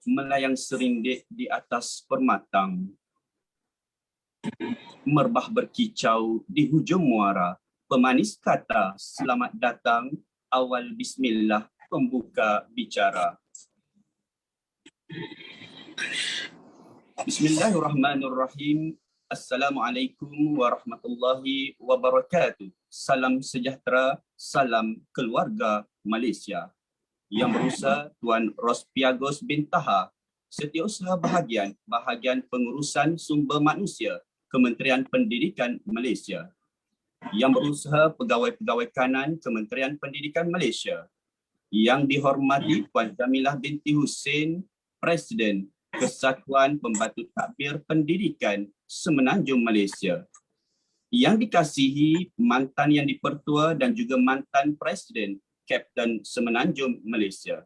melayang serindit di atas permatang. Merbah berkicau di hujung muara, pemanis kata selamat datang, awal bismillah pembuka bicara. Bismillahirrahmanirrahim. Assalamualaikum warahmatullahi wabarakatuh. Salam sejahtera, salam keluarga Malaysia. Yang berusaha Tuan Rospiagos bin Taha, Setiausaha Bahagian Pengurusan Sumber Manusia, Kementerian Pendidikan Malaysia. Yang berusaha Pegawai-Pegawai Kanan Kementerian Pendidikan Malaysia. Yang dihormati Puan Jamilah binti Hussein, Presiden Kesatuan Pembantu Takbir Pendidikan Semenanjung Malaysia. Yang dikasihi mantan Yang di-Pertua dan juga mantan Presiden Kapten Semenanjung Malaysia.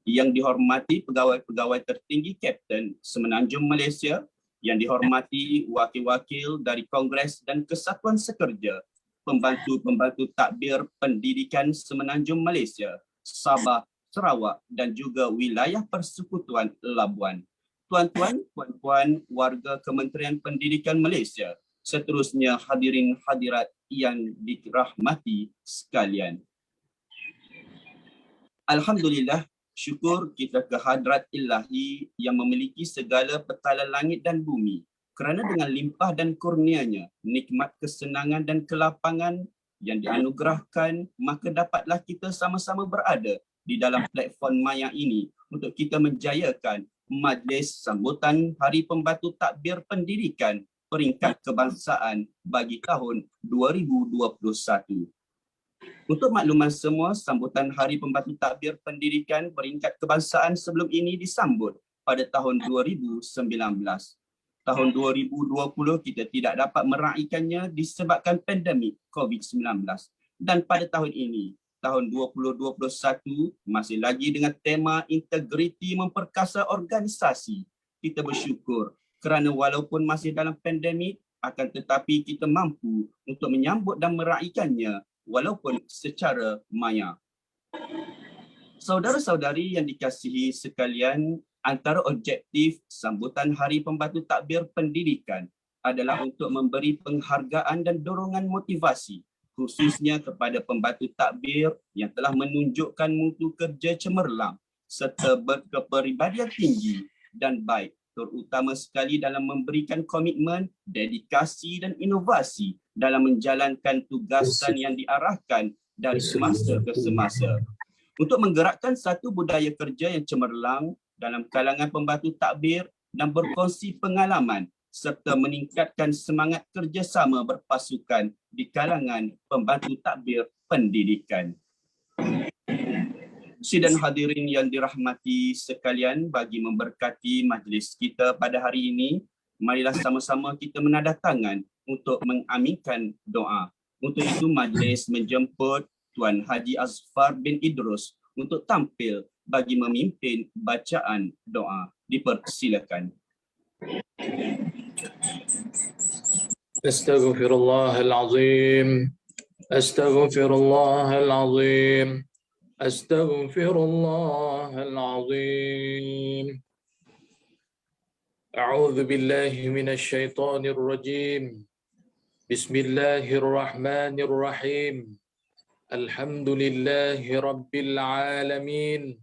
Yang dihormati pegawai-pegawai tertinggi Kapten Semenanjung Malaysia. Yang dihormati wakil-wakil dari Kongres dan Kesatuan Sekerja Pembantu-Pembantu Takbir Pendidikan Semenanjung Malaysia, Sabah, Sarawak dan juga wilayah Persekutuan Labuan. Tuan-tuan, puan-puan, warga Kementerian Pendidikan Malaysia, seterusnya hadirin hadirat yang dirahmati sekalian. Alhamdulillah, syukur kita ke hadrat ilahi yang memiliki segala petala langit dan bumi, kerana dengan limpah dan kurnianya, nikmat kesenangan dan kelapangan yang dianugerahkan, maka dapatlah kita sama-sama berada di dalam platform maya ini untuk kita menjayakan majlis sambutan Hari Pembantu Takbir Pendidikan peringkat kebangsaan bagi tahun 2021. Untuk makluman semua, sambutan Hari Pembantu Takbir Pendidikan peringkat kebangsaan sebelum ini disambut pada tahun 2019. Tahun 2020 kita tidak dapat meraihkannya disebabkan pandemik COVID-19. Dan pada tahun ini, tahun 2021, masih lagi dengan tema integriti memperkasa organisasi. Kita bersyukur kerana walaupun masih dalam pandemik, akan tetapi kita mampu untuk menyambut dan meraihkannya walaupun secara maya. Saudara-saudari yang dikasihi sekalian, antara objektif sambutan Hari Pembantu Takbir Pendidikan adalah untuk memberi penghargaan dan dorongan motivasi khususnya kepada pembantu takbir yang telah menunjukkan mutu kerja cemerlang serta berkepribadian tinggi dan baik, terutama sekali dalam memberikan komitmen, dedikasi dan inovasi dalam menjalankan tugasan yang diarahkan dari semasa ke semasa. Untuk menggerakkan satu budaya kerja yang cemerlang dalam kalangan pembantu takbir dan berkongsi pengalaman serta meningkatkan semangat kerjasama berpasukan di kalangan pembantu takbir pendidikan. Sidang hadirin yang dirahmati sekalian, bagi memberkati majlis kita pada hari ini, marilah sama-sama kita menadatangan untuk mengaminkan doa. Untuk itu majlis menjemput Tuan Haji Azfar bin Idrus untuk tampil bagi memimpin bacaan doa. Dipersilakan. Astaghfirullahal azim. Astaghfirullahal azim. Astaghfirullahal azim. A'udzu billahi minasy syaithanir rajim. Bismillahirrahmanirrahim. Alhamdulillahi rabbil alamin.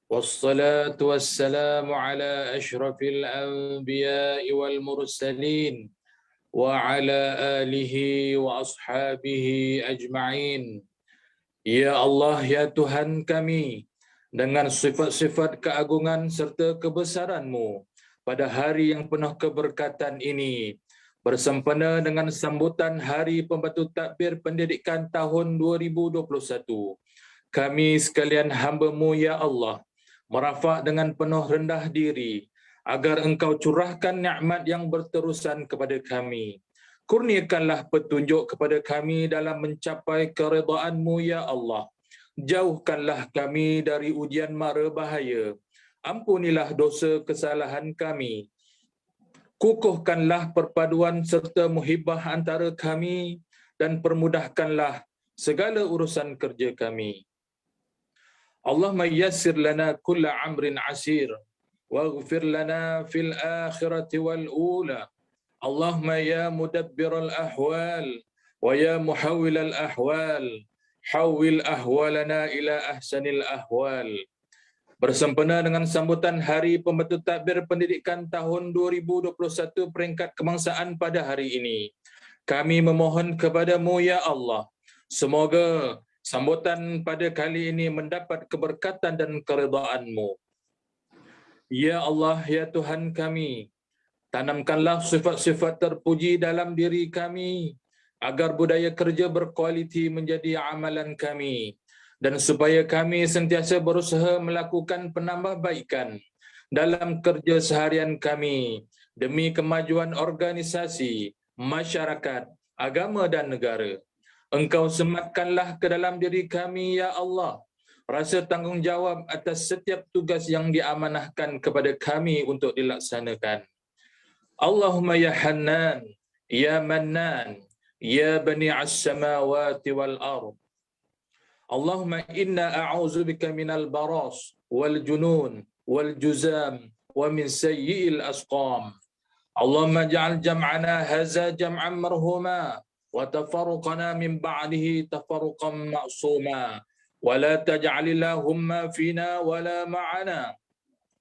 Wassalatu wassalamu ala asyrafil anbiya'i wal mursalin wa ala alihi wa ashabihi ajma'in. Ya Allah, ya Tuhan kami, dengan sifat-sifat keagungan serta kebesaran-Mu pada hari yang penuh keberkatan ini, bersempena dengan sambutan Hari Pembantu Takbir Pendidikan tahun 2021, kami sekalian hamba-Mu ya Allah, merafak dengan penuh rendah diri agar Engkau curahkan nikmat yang berterusan kepada kami. Kurniakanlah petunjuk kepada kami dalam mencapai keredaan-Mu ya Allah. Jauhkanlah kami dari ujian mara bahaya. Ampunilah dosa kesalahan kami. Kukuhkanlah perpaduan serta muhibah antara kami dan permudahkanlah segala urusan kerja kami. Allahumma yassir lana kulla amrin asir واغفر لنا في الآخرة والأولى. اللهم يا مدبر الأحوال ويا محول الأحوال حول أحوالنا إلى أحسن الأحوال. Bersempena dengan sambutan Hari Pembantu Takbir Pendidikan tahun 2021 peringkat kebangsaan pada hari ini, kami memohon kepadamu ya Allah, semoga sambutan pada kali ini mendapat keberkatan dan keridaan-Mu. Ya Allah, ya Tuhan kami, tanamkanlah sifat-sifat terpuji dalam diri kami, agar budaya kerja berkualiti menjadi amalan kami, dan supaya kami sentiasa berusaha melakukan penambahbaikan dalam kerja seharian kami, demi kemajuan organisasi, masyarakat, agama dan negara. Engkau sematkanlah ke dalam diri kami, ya Allah, rasa tanggungjawab atas setiap tugas yang diamanahkan kepada kami untuk dilaksanakan. Allahumma ya Hannan, ya Mannan, ya bani'as samawati wal ard. Allahumma inna a'udzubika minal baras wal junun wal juzam wa min sayyi'il asqam. Allahumma ja'al jam'ana hadza jam'an marhuma wa tafarruqana min ba'dihi tafarruqan ma'suma wa la taj'alillahumma fina wa la ma'ana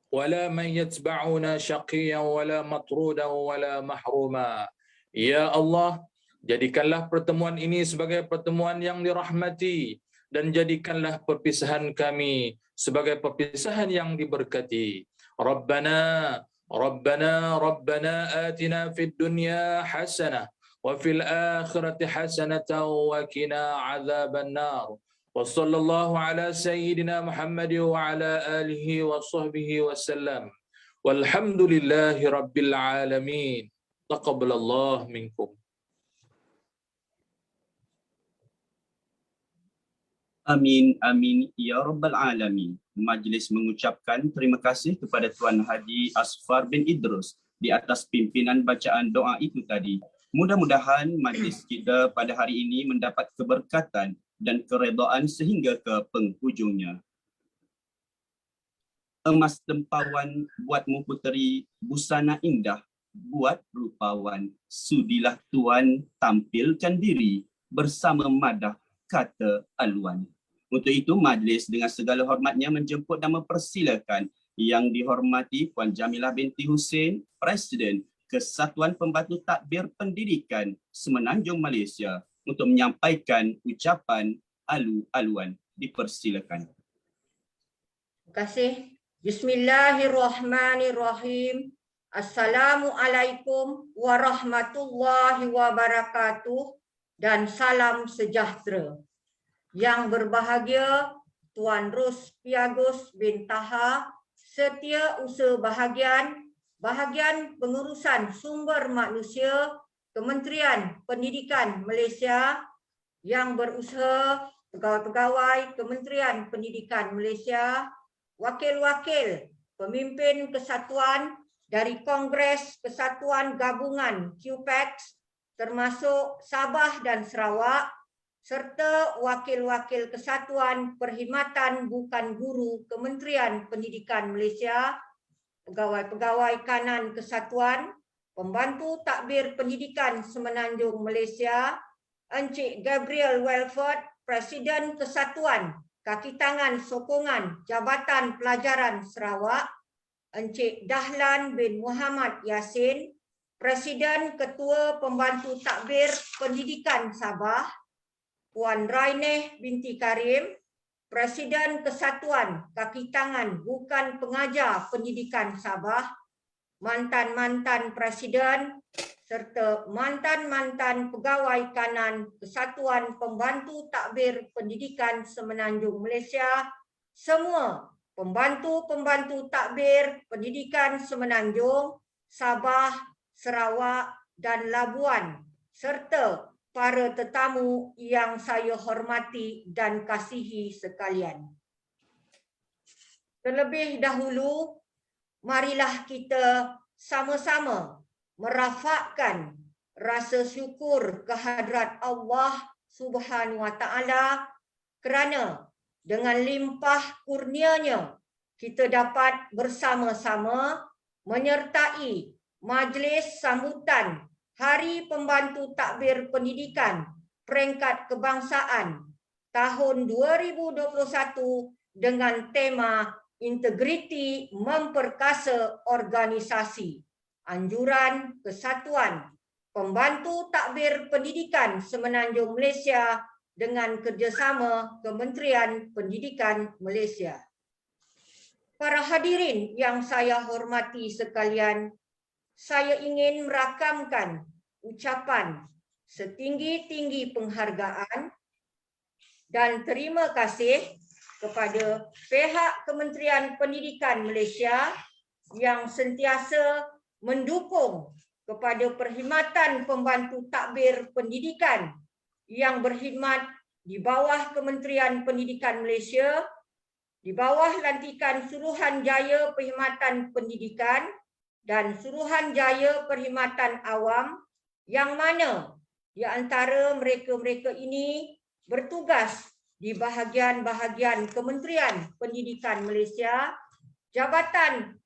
ولا من يتبعنا شقيا ولا مطرودا ولا محروما. Ya Allah, jadikanlah pertemuan ini sebagai pertemuan yang dirahmati, dan jadikanlah perpisahan kami sebagai perpisahan yang diberkati. Rabbana Rabbana atina fid dunya hasanah wa fil akhirati hasanatan wa qina adzaban nar. وصلى الله على سيدنا محمد وعلى آله وصحبه وسلم والحمد لله رب العالمين. تقبل الله منكم. Amin, amin, ya Rabbal Alamin. Majlis mengucapkan terima kasih kepada Tuan Haji Asfar bin Idrus di atas pimpinan bacaan doa itu tadi. Mudah-mudahan majlis kita pada hari ini mendapat keberkatan dan keredaan sehingga ke penghujungnya. Emas tempawan buatmu puteri, busana indah buat rupawan. Sudilah tuan tampilkan diri bersama madah, kata aluan. Untuk itu majlis dengan segala hormatnya menjemput dan mempersilakan Yang dihormati Puan Jamilah binti Hussein, Presiden Kesatuan Pembantu Takbir Pendidikan Semenanjung Malaysia, untuk menyampaikan ucapan alu-aluan. Dipersilakan. Terima kasih. Bismillahirrahmanirrahim. Assalamualaikum warahmatullahi wabarakatuh dan salam sejahtera. Yang berbahagia Tuan Ros Piagus bin Taha, Setiausaha Bahagian Pengurusan Sumber Manusia Kementerian Pendidikan Malaysia, yang berusaha pegawai-pegawai Kementerian Pendidikan Malaysia, wakil-wakil pemimpin kesatuan dari Kongres Kesatuan Gabungan QPEX termasuk Sabah dan Sarawak, serta wakil-wakil Kesatuan Perkhidmatan Bukan Guru Kementerian Pendidikan Malaysia, pegawai-pegawai kanan kesatuan, pembantu takbir pendidikan Semenanjung Malaysia, Encik Gabriel Welford, Presiden Kesatuan Kaki Tangan Sokongan Jabatan Pelajaran Sarawak, Encik Dahlan bin Muhammad Yassin, Presiden Ketua Pembantu Takbir Pendidikan Sabah, Puan Raineh binti Karim, Presiden Kesatuan Kaki Tangan Bukan Pengajar Pendidikan Sabah, mantan-mantan Presiden serta mantan-mantan pegawai kanan Kesatuan Pembantu Takbir Pendidikan Semenanjung Malaysia, semua pembantu-pembantu takbir pendidikan Semenanjung, Sabah, Sarawak dan Labuan, serta para tetamu yang saya hormati dan kasihi sekalian. Terlebih dahulu, marilah kita sama-sama merafakkan rasa syukur kehadrat Allah Subhanahu Wa Taala kerana dengan limpah kurnianya kita dapat bersama-sama menyertai majlis sambutan Hari Pembantu Takbir Pendidikan Peringkat Kebangsaan tahun 2021 dengan tema Integriti Memperkasa Organisasi, Anjuran Kesatuan Pembantu Takbir Pendidikan Semenanjung Malaysia dengan kerjasama Kementerian Pendidikan Malaysia. Para hadirin yang saya hormati sekalian, saya ingin merakamkan ucapan setinggi-tinggi penghargaan dan terima kasih kepada pihak Kementerian Pendidikan Malaysia yang sentiasa mendukung kepada perkhidmatan pembantu takbir pendidikan yang berkhidmat di bawah Kementerian Pendidikan Malaysia, di bawah lantikan Suruhanjaya Perkhidmatan Pendidikan dan Suruhanjaya Perkhidmatan Awam, yang mana di antara mereka-mereka ini bertugas di bahagian-bahagian Kementerian Pendidikan Malaysia, Jabatan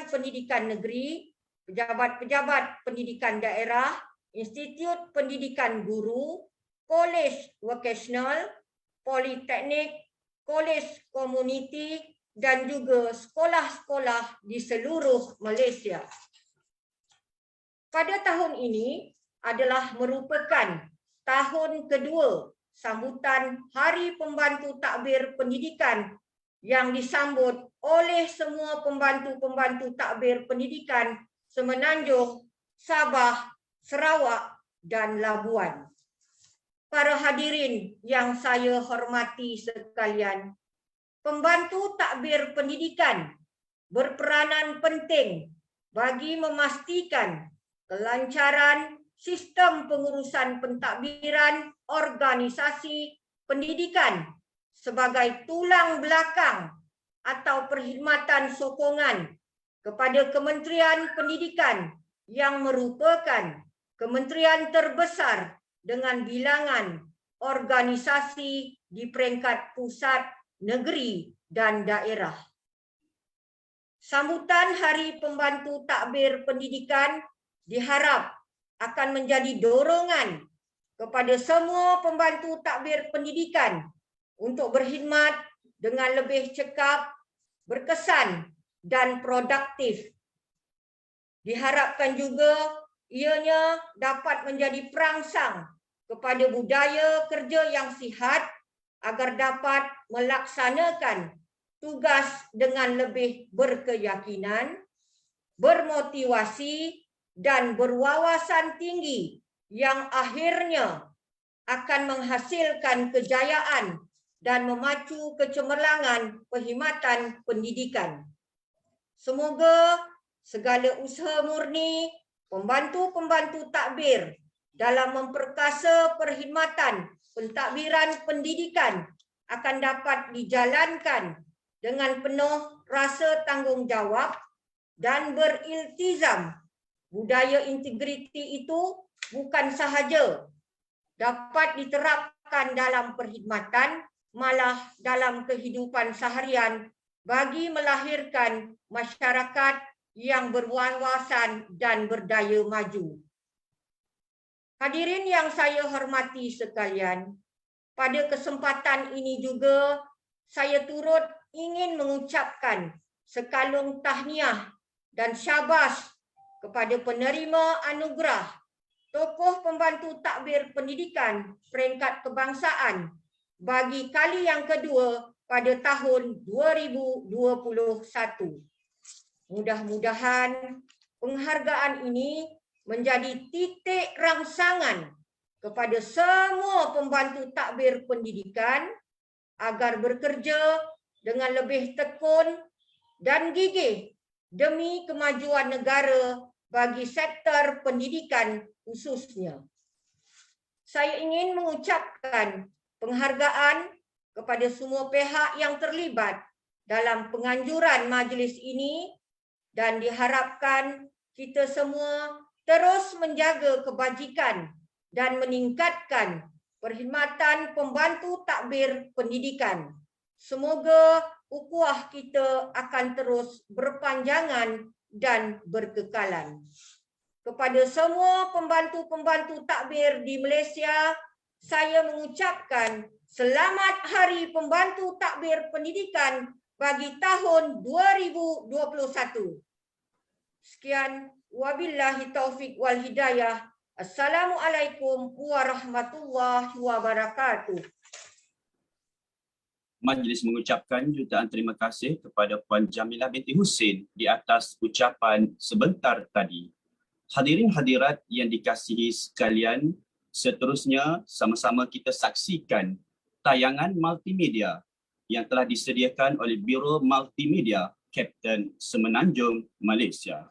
Pendidikan Negeri, pejabat-pejabat pendidikan daerah, Institut Pendidikan Guru, Kolej Vocational, Politeknik, Kolej Komuniti dan juga sekolah-sekolah di seluruh Malaysia. Pada tahun ini adalah merupakan tahun kedua sambutan Hari Pembantu Takbir Pendidikan yang disambut oleh semua pembantu-pembantu takbir pendidikan Semenanjung, Sabah, Sarawak dan Labuan. Para hadirin yang saya hormati sekalian, pembantu takbir pendidikan berperanan penting bagi memastikan kelancaran sistem pengurusan pentadbiran organisasi pendidikan sebagai tulang belakang atau perkhidmatan sokongan kepada Kementerian Pendidikan yang merupakan kementerian terbesar dengan bilangan organisasi di peringkat pusat, negeri dan daerah. Sambutan Hari Pembantu Takbir Pendidikan diharap akan menjadi dorongan kepada semua pembantu takbir pendidikan untuk berkhidmat dengan lebih cekap, berkesan dan produktif. Diharapkan juga ianya dapat menjadi perangsang kepada budaya kerja yang sihat agar dapat melaksanakan tugas dengan lebih berkeyakinan, bermotivasi dan berwawasan tinggi yang akhirnya akan menghasilkan kejayaan dan memacu kecemerlangan perkhidmatan pendidikan. Semoga segala usaha murni pembantu-pembantu takbir dalam memperkasa perkhidmatan pentadbiran pendidikan akan dapat dijalankan dengan penuh rasa tanggungjawab dan beriltizam. Budaya integriti itu bukan sahaja dapat diterapkan dalam perkhidmatan, malah dalam kehidupan seharian bagi melahirkan masyarakat yang berwawasan dan berdaya maju. Hadirin yang saya hormati sekalian, pada kesempatan ini juga saya turut ingin mengucapkan sekalung tahniah dan syabas kepada penerima anugerah Tokoh Pembantu Takbir Pendidikan Peringkat Kebangsaan bagi kali yang kedua pada tahun 2021. Mudah-mudahan penghargaan ini menjadi titik rangsangan kepada semua pembantu takbir pendidikan agar bekerja dengan lebih tekun dan gigih demi kemajuan negara bagi sektor pendidikan khususnya. Saya ingin mengucapkan penghargaan kepada semua pihak yang terlibat dalam penganjuran majlis ini dan diharapkan kita semua terus menjaga kebajikan dan meningkatkan perkhidmatan pembantu takbir pendidikan. Semoga ukhuwah kita akan terus berpanjangan dan berkekalan. Kepada semua pembantu-pembantu takbir di Malaysia, saya mengucapkan Selamat Hari Pembantu Takbir Pendidikan bagi tahun 2021. Sekian, wabillahi taufik wal hidayah. Assalamualaikum warahmatullahi wabarakatuh. Majlis mengucapkan jutaan terima kasih kepada Puan Jamilah binti Husin di atas ucapan sebentar tadi. Hadirin hadirat yang dikasihi sekalian, seterusnya sama-sama kita saksikan tayangan multimedia yang telah disediakan oleh Biro Multimedia Kapten Semenanjung Malaysia.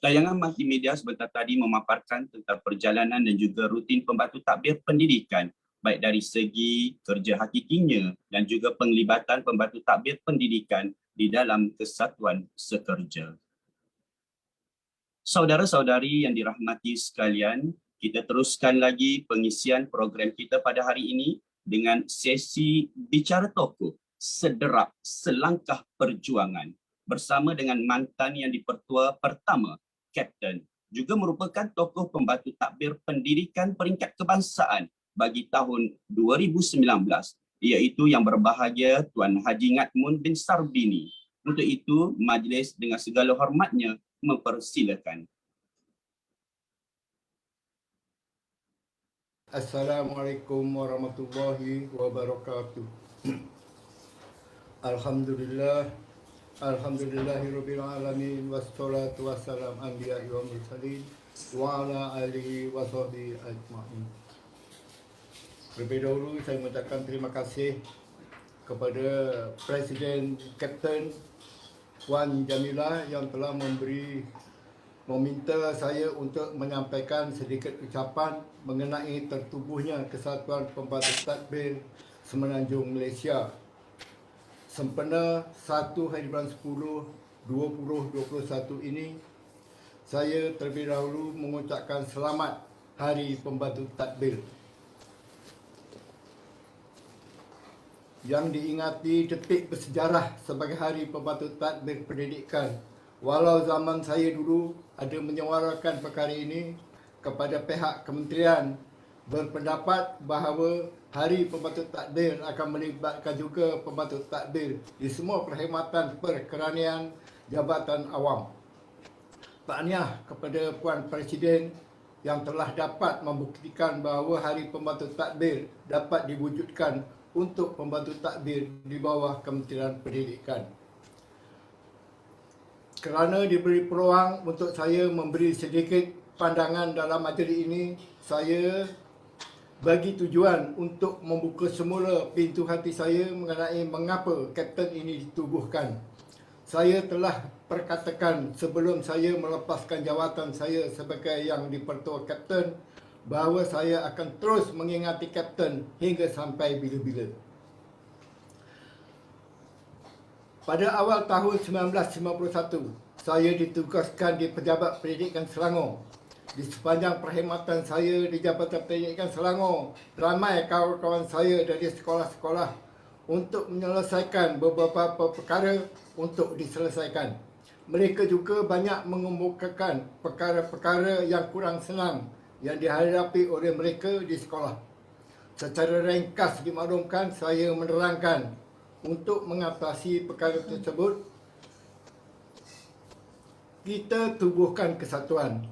Tayangan multimedia sebentar tadi memaparkan tentang perjalanan dan juga rutin pembantu takbir pendidikan, baik dari segi kerja hakikinya dan juga penglibatan pembantu takbir pendidikan di dalam kesatuan sekerja. Saudara-saudari yang dirahmati sekalian, kita teruskan lagi pengisian program kita pada hari ini dengan sesi bicara tokoh, sederap selangkah perjuangan bersama dengan mantan yang dipertua pertama, Kapten, juga merupakan tokoh pembantu takbir pendidikan peringkat kebangsaan bagi tahun 2019, iaitu yang berbahagia Tuan Haji Ngatmun bin Sarbini. Untuk itu, majlis dengan segala hormatnya mempersilakan. Assalamualaikum warahmatullahi wabarakatuh. Alhamdulillah, alhamdulillahirabbil alamin, wassalatu wassalam anbiya'i wa mursalin wa ala alihi wa sahbihi ajma'in. Terlebih dahulu saya mengucapkan terima kasih kepada Presiden Kapten Puan Jamilah yang telah meminta saya untuk menyampaikan sedikit ucapan mengenai tertubuhnya Kesatuan Pembantu Tadbir Semenanjung Malaysia sempena 1 hari bulan 10 2021 ini. Saya terlebih dahulu mengucapkan selamat Hari Pembantu Tadbir yang diingati detik bersejarah sebagai Hari Pembantu Tadbir Pendidikan. Walau zaman saya dulu ada menyuarakan perkara ini kepada pihak kementerian, berpendapat bahawa Hari Pembantu Tadbir akan melibatkan juga pembantu tadbir di semua perkhidmatan perkeranian Jabatan Awam. Tahniah kepada Puan Presiden yang telah dapat membuktikan bahawa Hari Pembantu Tadbir dapat diwujudkan untuk pembantu tadbir di bawah Kementerian Pendidikan. Kerana diberi peluang untuk saya memberi sedikit pandangan dalam majlis ini, saya bagi tujuan untuk membuka semula pintu hati saya mengenai mengapa Kapten ini ditubuhkan. Saya telah perkatakan sebelum saya melepaskan jawatan saya sebagai yang di-Pertua Kapten bahawa saya akan terus mengingati Kapten hingga sampai bila-bila. Pada awal tahun 1991, saya ditugaskan di Pejabat Pendidikan Selangor. Di sepanjang perkhidmatan saya di Jabatan Pendidikan Selangor, ramai kawan-kawan saya dari sekolah-sekolah untuk menyelesaikan beberapa perkara untuk diselesaikan. Mereka juga banyak mengemukakan perkara-perkara yang kurang senang yang dihadapi oleh mereka di sekolah. Secara ringkas dimaklumkan, saya menerangkan untuk mengatasi perkara tersebut, kita tubuhkan kesatuan.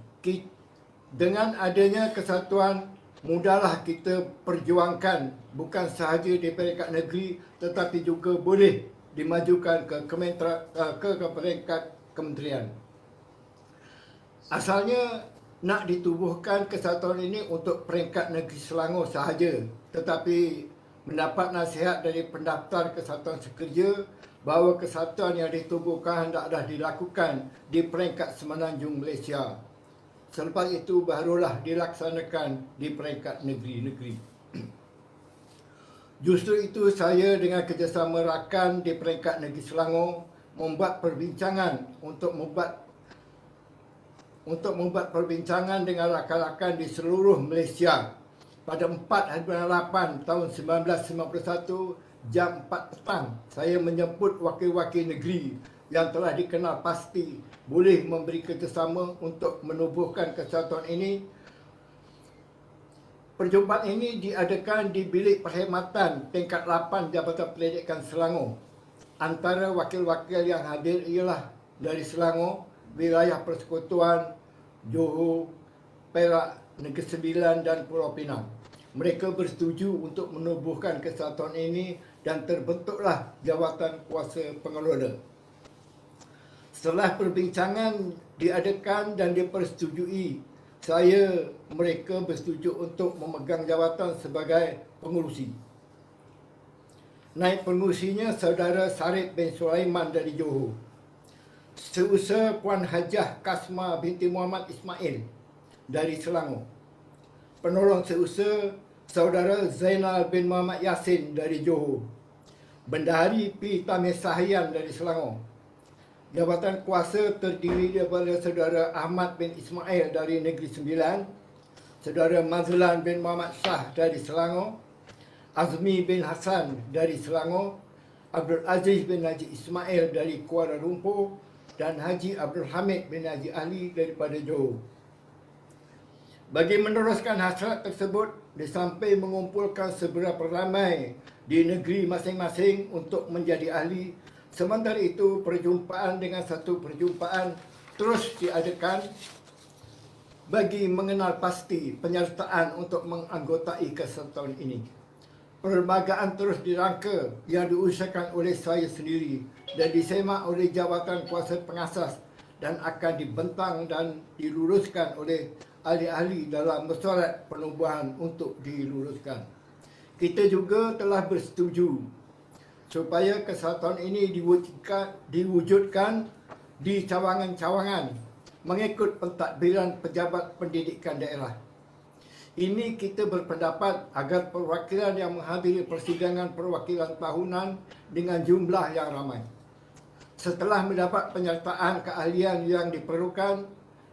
Dengan adanya kesatuan, mudahlah kita perjuangkan bukan sahaja di peringkat negeri tetapi juga boleh dimajukan ke peringkat kementerian. Asalnya nak ditubuhkan kesatuan ini untuk peringkat negeri Selangor sahaja, tetapi mendapat nasihat dari pendaftar kesatuan sekerja bahawa kesatuan yang ditubuhkan hendaklah dilakukan di peringkat Semenanjung Malaysia. Selepas itu barulah dilaksanakan di peringkat negeri-negeri. Justru itu saya dengan kerjasama rakan di peringkat negeri Selangor membuat perbincangan untuk membuat perbincangan dengan rakan-rakan di seluruh Malaysia. Pada 4 hari bulan 8 tahun 1991 jam 4 petang, saya menjemput wakil-wakil negeri yang telah dikenal pasti boleh memberi kerjasama untuk menubuhkan kesatuan ini. Perjumpaan ini diadakan di bilik perkhidmatan tingkat 8 Jabatan Pendidikan Selangor. Antara wakil-wakil yang hadir ialah dari Selangor, wilayah persekutuan, Johor, Perak, Negeri Sembilan dan Pulau Pinang. Mereka bersetuju untuk menubuhkan kesatuan ini dan terbentuklah Jawatan Kuasa Pengelola. Setelah perbincangan diadakan dan dipersetujui, mereka bersetuju untuk memegang jawatan sebagai pengurusi. Naib pengurusinya Saudara Sarip bin Sulaiman dari Johor. Seusaha Puan Hajah Kasma binti Muhammad Ismail dari Selangor. Penolong seusaha Saudara Zainal bin Muhammad Yasin dari Johor. Bendahari P. Tamir Sahian dari Selangor. Jabatan kuasa terdiri daripada Saudara Ahmad bin Ismail dari Negeri Sembilan, Saudara Mazlan bin Muhammad Shah dari Selangor, Azmi bin Hassan dari Selangor, Abdul Aziz bin Haji Ismail dari Kuala Lumpur dan Haji Abdul Hamid bin Haji Ali daripada Johor. Bagi meneruskan hasrat tersebut, di samping mengumpulkan seberapa ramai di negeri masing-masing untuk menjadi ahli, sementara itu perjumpaan dengan satu perjumpaan terus diadakan bagi mengenal pasti penyertaan untuk menganggotai kesatuan ini. Perlembagaan terus dirangka yang diusahakan oleh saya sendiri dan disemak oleh Jabatan Kuasa Pengasas dan akan dibentang dan diluruskan oleh ahli-ahli dalam mesyuarat penubuhan untuk diluluskan. Kita juga telah bersetuju supaya kesatuan ini diwujudkan di cawangan-cawangan mengikut pentadbiran pejabat pendidikan daerah. Ini kita berpendapat agar perwakilan yang menghadiri persidangan perwakilan tahunan dengan jumlah yang ramai. Setelah mendapat penyertaan keahlian yang diperlukan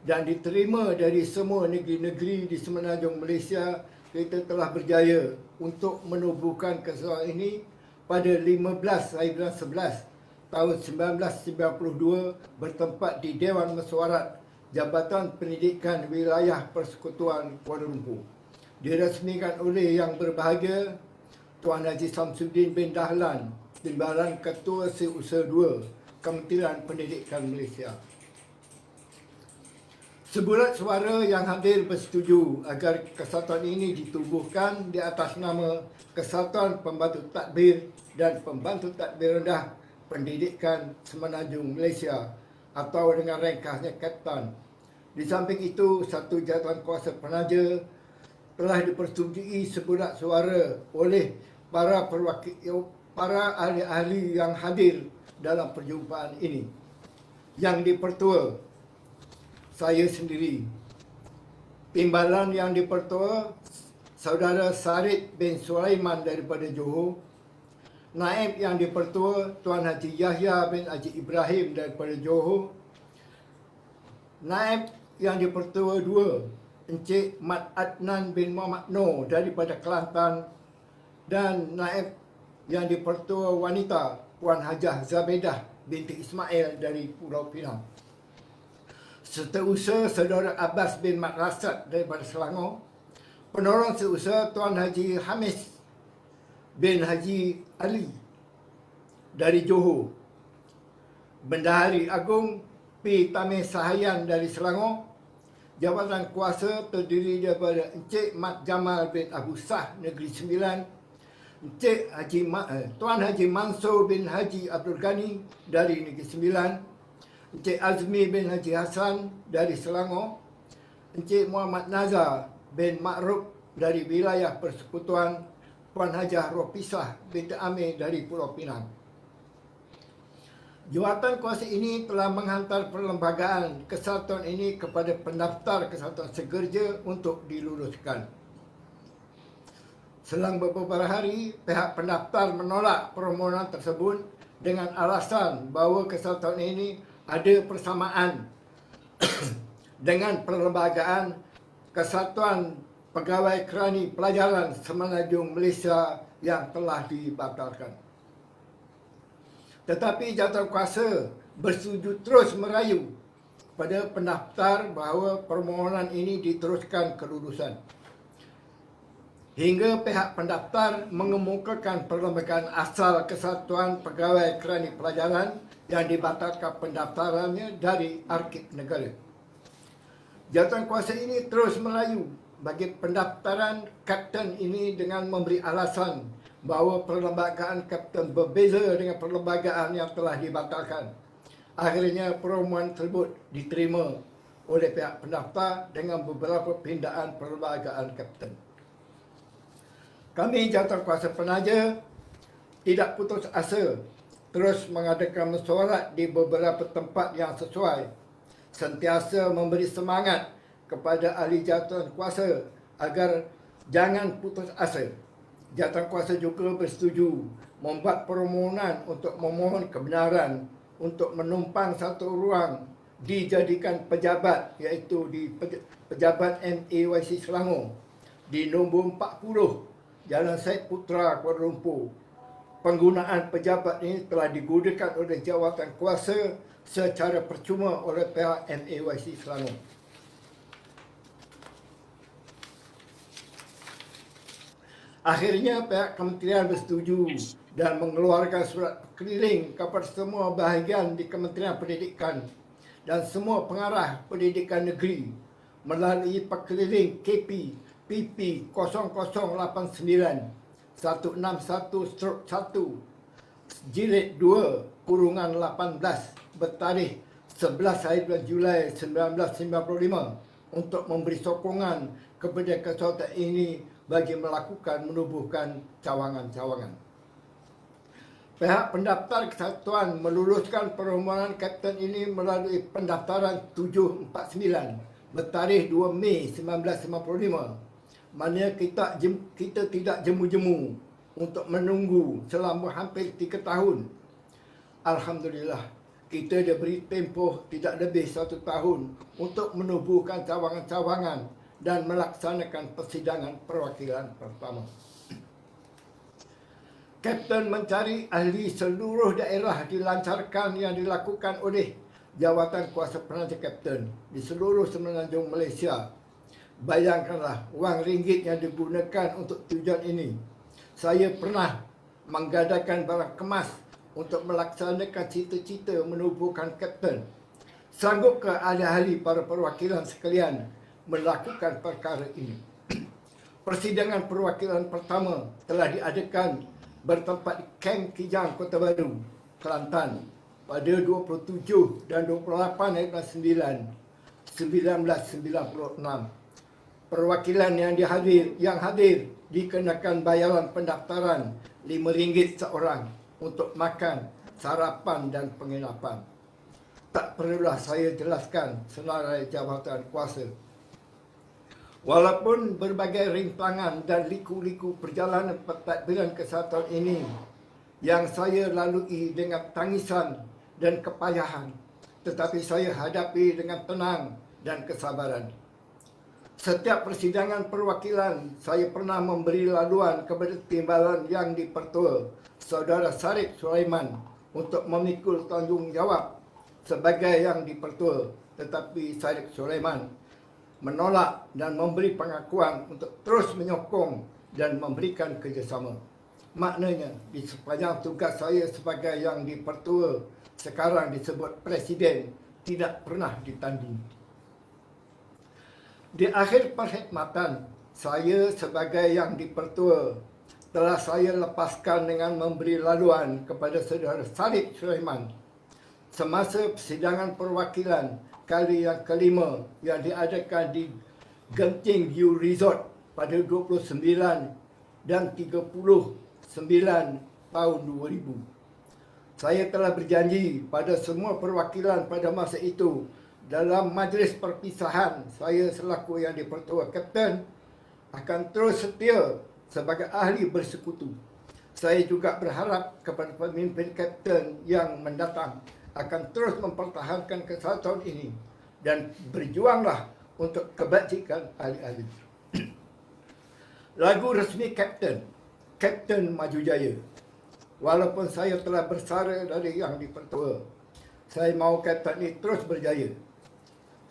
dan diterima dari semua negeri-negeri di semenanjung Malaysia, kita telah berjaya untuk menubuhkan kesatuan ini pada 15 hari bulan 11 tahun 1992 bertempat di Dewan Mesyuarat Jabatan Pendidikan Wilayah Persekutuan Kuala Lumpur. Diresmikan oleh Yang Berbahagia Tuan Haji Samsudin bin Dahlan, Timbalan Ketua Seusaha 2 Kementerian Pendidikan Malaysia. Sebulat suara yang hadir bersetuju agar kesatuan ini ditubuhkan di atas nama Kesatuan Pembantu Tadbir dan Pembantu Tadbir Rendah Pendidikan Semenanjung Malaysia atau dengan ringkasnya Kaptan. Di samping itu, satu jawatan kuasa penaja telah dipersetujui sebulat suara oleh para ahli-ahli yang hadir dalam perjumpaan ini. Yang dipertua saya sendiri. Timbalan yang dipertua Saudara Sarid bin Sulaiman daripada Johor. Naib yang dipertua Tuan Haji Yahya bin Haji Ibrahim daripada Johor. Naib yang dipertua 2 Encik Mat Adnan bin Muhammad Noor daripada Kelantan. Dan naib yang dipertua wanita Puan Hajah Zabedah binti Ismail dari Pulau Pinang. Setiausaha Saudara Abbas bin Mat Rasad daripada Selangor. Penolong setiausaha Tuan Haji Hamis bin Haji Ali dari Johor. Bendahari Agung P. Tamir Sahayan dari Selangor. Jabatan kuasa terdiri daripada Encik Mat Jamal bin Abu Sah Negeri Sembilan, Encik Tuan Haji Mansur bin Haji Abdul Ghani dari Negeri Sembilan, Encik Azmi bin Haji Hassan dari Selangor, Encik Muhammad Nazar bin Ma'ruf dari wilayah Persekutuan, Puan Hajah Ropisah binti Amir dari Pulau Pinang. Jawatan kuasa ini telah menghantar perlembagaan kesatuan ini kepada pendaftar kesatuan segerja untuk diluluskan. Selang beberapa hari, pihak pendaftar menolak permohonan tersebut dengan alasan bahawa kesatuan ini ada persamaan dengan perlembagaan Kesatuan Pegawai Kerani Pelajaran Semenanjung Malaysia yang telah dibatalkan. Tetapi jawatankuasa bersetuju terus merayu pada pendaftar bahawa permohonan ini diteruskan kelulusan. Hingga pihak pendaftar mengemukakan perlembagaan asal Kesatuan Pegawai Kerani Pelajaran yang dibatalkan pendaftarannya dari Arkib Negara. Jawatankuasa ini terus merayu bagi pendaftaran kapten ini dengan memberi alasan bahawa perlembagaan kapten berbeza dengan perlembagaan yang telah dibatalkan. Akhirnya permohonan tersebut diterima oleh pihak pendaftar dengan beberapa pindaan perlembagaan kapten. Kami jawatankuasa penaja tidak putus asa terus mengadakan mesyuarat di beberapa tempat yang sesuai, sentiasa memberi semangat kepada ahli jawatankuasa agar jangan putus asa. Jawatankuasa juga bersetuju membuat permohonan untuk memohon kebenaran untuk menumpang satu ruang dijadikan pejabat, iaitu di Pejabat MAYC Selangor di nombor 40 Jalan Syed Putra, Kuala Lumpur. Penggunaan pejabat ini telah digunakan oleh jawatankuasa secara percuma oleh pihak MAYC Selangor. Akhirnya pihak kementerian bersetuju dan mengeluarkan surat keliling kepada semua bahagian di Kementerian Pendidikan dan semua pengarah pendidikan negeri melalui pekeliling KP PP 0089 161/1 jilid 2/18 bertarikh 11 hari bulan Julai 1995 untuk memberi sokongan kepada kesatuan ini bagi menubuhkan cawangan-cawangan. Pihak pendaftar kesatuan meluluskan permohonan kapten ini melalui pendaftaran 749 bertarikh 2 Mei 1955. Mana kita tidak jemu-jemu untuk menunggu selama hampir 3 tahun. Alhamdulillah, kita diberi tempoh tidak lebih 1 tahun untuk menubuhkan cawangan-cawangan dan melaksanakan persidangan perwakilan pertama. Kapten mencari ahli seluruh daerah dilancarkan yang dilakukan oleh Jawatan Kuasa Perancangan Kapten di seluruh Semenanjung Malaysia. Bayangkanlah wang ringgit yang digunakan untuk tujuan ini. Saya pernah menggadaikan barang kemas untuk melaksanakan cita-cita menubuhkan kapten. Sanggupkah ahli-ahli para perwakilan sekalian melakukan perkara ini? Persidangan perwakilan pertama telah diadakan bertempat di Kem Kijang, Kota Baru, Kelantan pada 27 dan 28 April 1996. Perwakilan yang hadir dikenakan bayaran pendaftaran RM5 seorang untuk makan, sarapan dan penginapan. Tak perlulah saya jelaskan senarai jabatan kuasa. Walaupun berbagai rintangan dan liku-liku perjalanan pentadbiran kesatuan ini yang saya lalui dengan tangisan dan kepayahan, tetapi saya hadapi dengan tenang dan kesabaran. Setiap persidangan perwakilan, saya pernah memberi laluan kepada timbalan yang dipertua, Saudara Sarip Sulaiman, untuk memikul tanggungjawab sebagai yang dipertua. Tetapi Sarip Sulaiman menolak dan memberi pengakuan untuk terus menyokong dan memberikan kerjasama. Maknanya, di sepanjang tugas saya sebagai yang dipertua, sekarang disebut Presiden, tidak pernah ditanding. Di akhir perkhidmatan, saya sebagai yang dipertua telah saya lepaskan dengan memberi laluan kepada Saudara Sarip Sulaiman semasa persidangan perwakilan kali yang kelima yang diadakan di Genting View Resort pada 29 dan 30 tahun 2000. Saya telah berjanji pada semua perwakilan pada masa itu dalam majlis perpisahan saya selaku yang dipertua kapten akan terus setia sebagai ahli bersekutu. Saya juga berharap kepada pemimpin kapten yang mendatang akan terus mempertahankan kesatuan ini dan berjuanglah untuk kebajikan ahli-ahli. Lagu resmi kapten, Kapten Maju Jaya. Walaupun saya telah bersara dari yang dipertua, saya mahu kapten ini terus berjaya.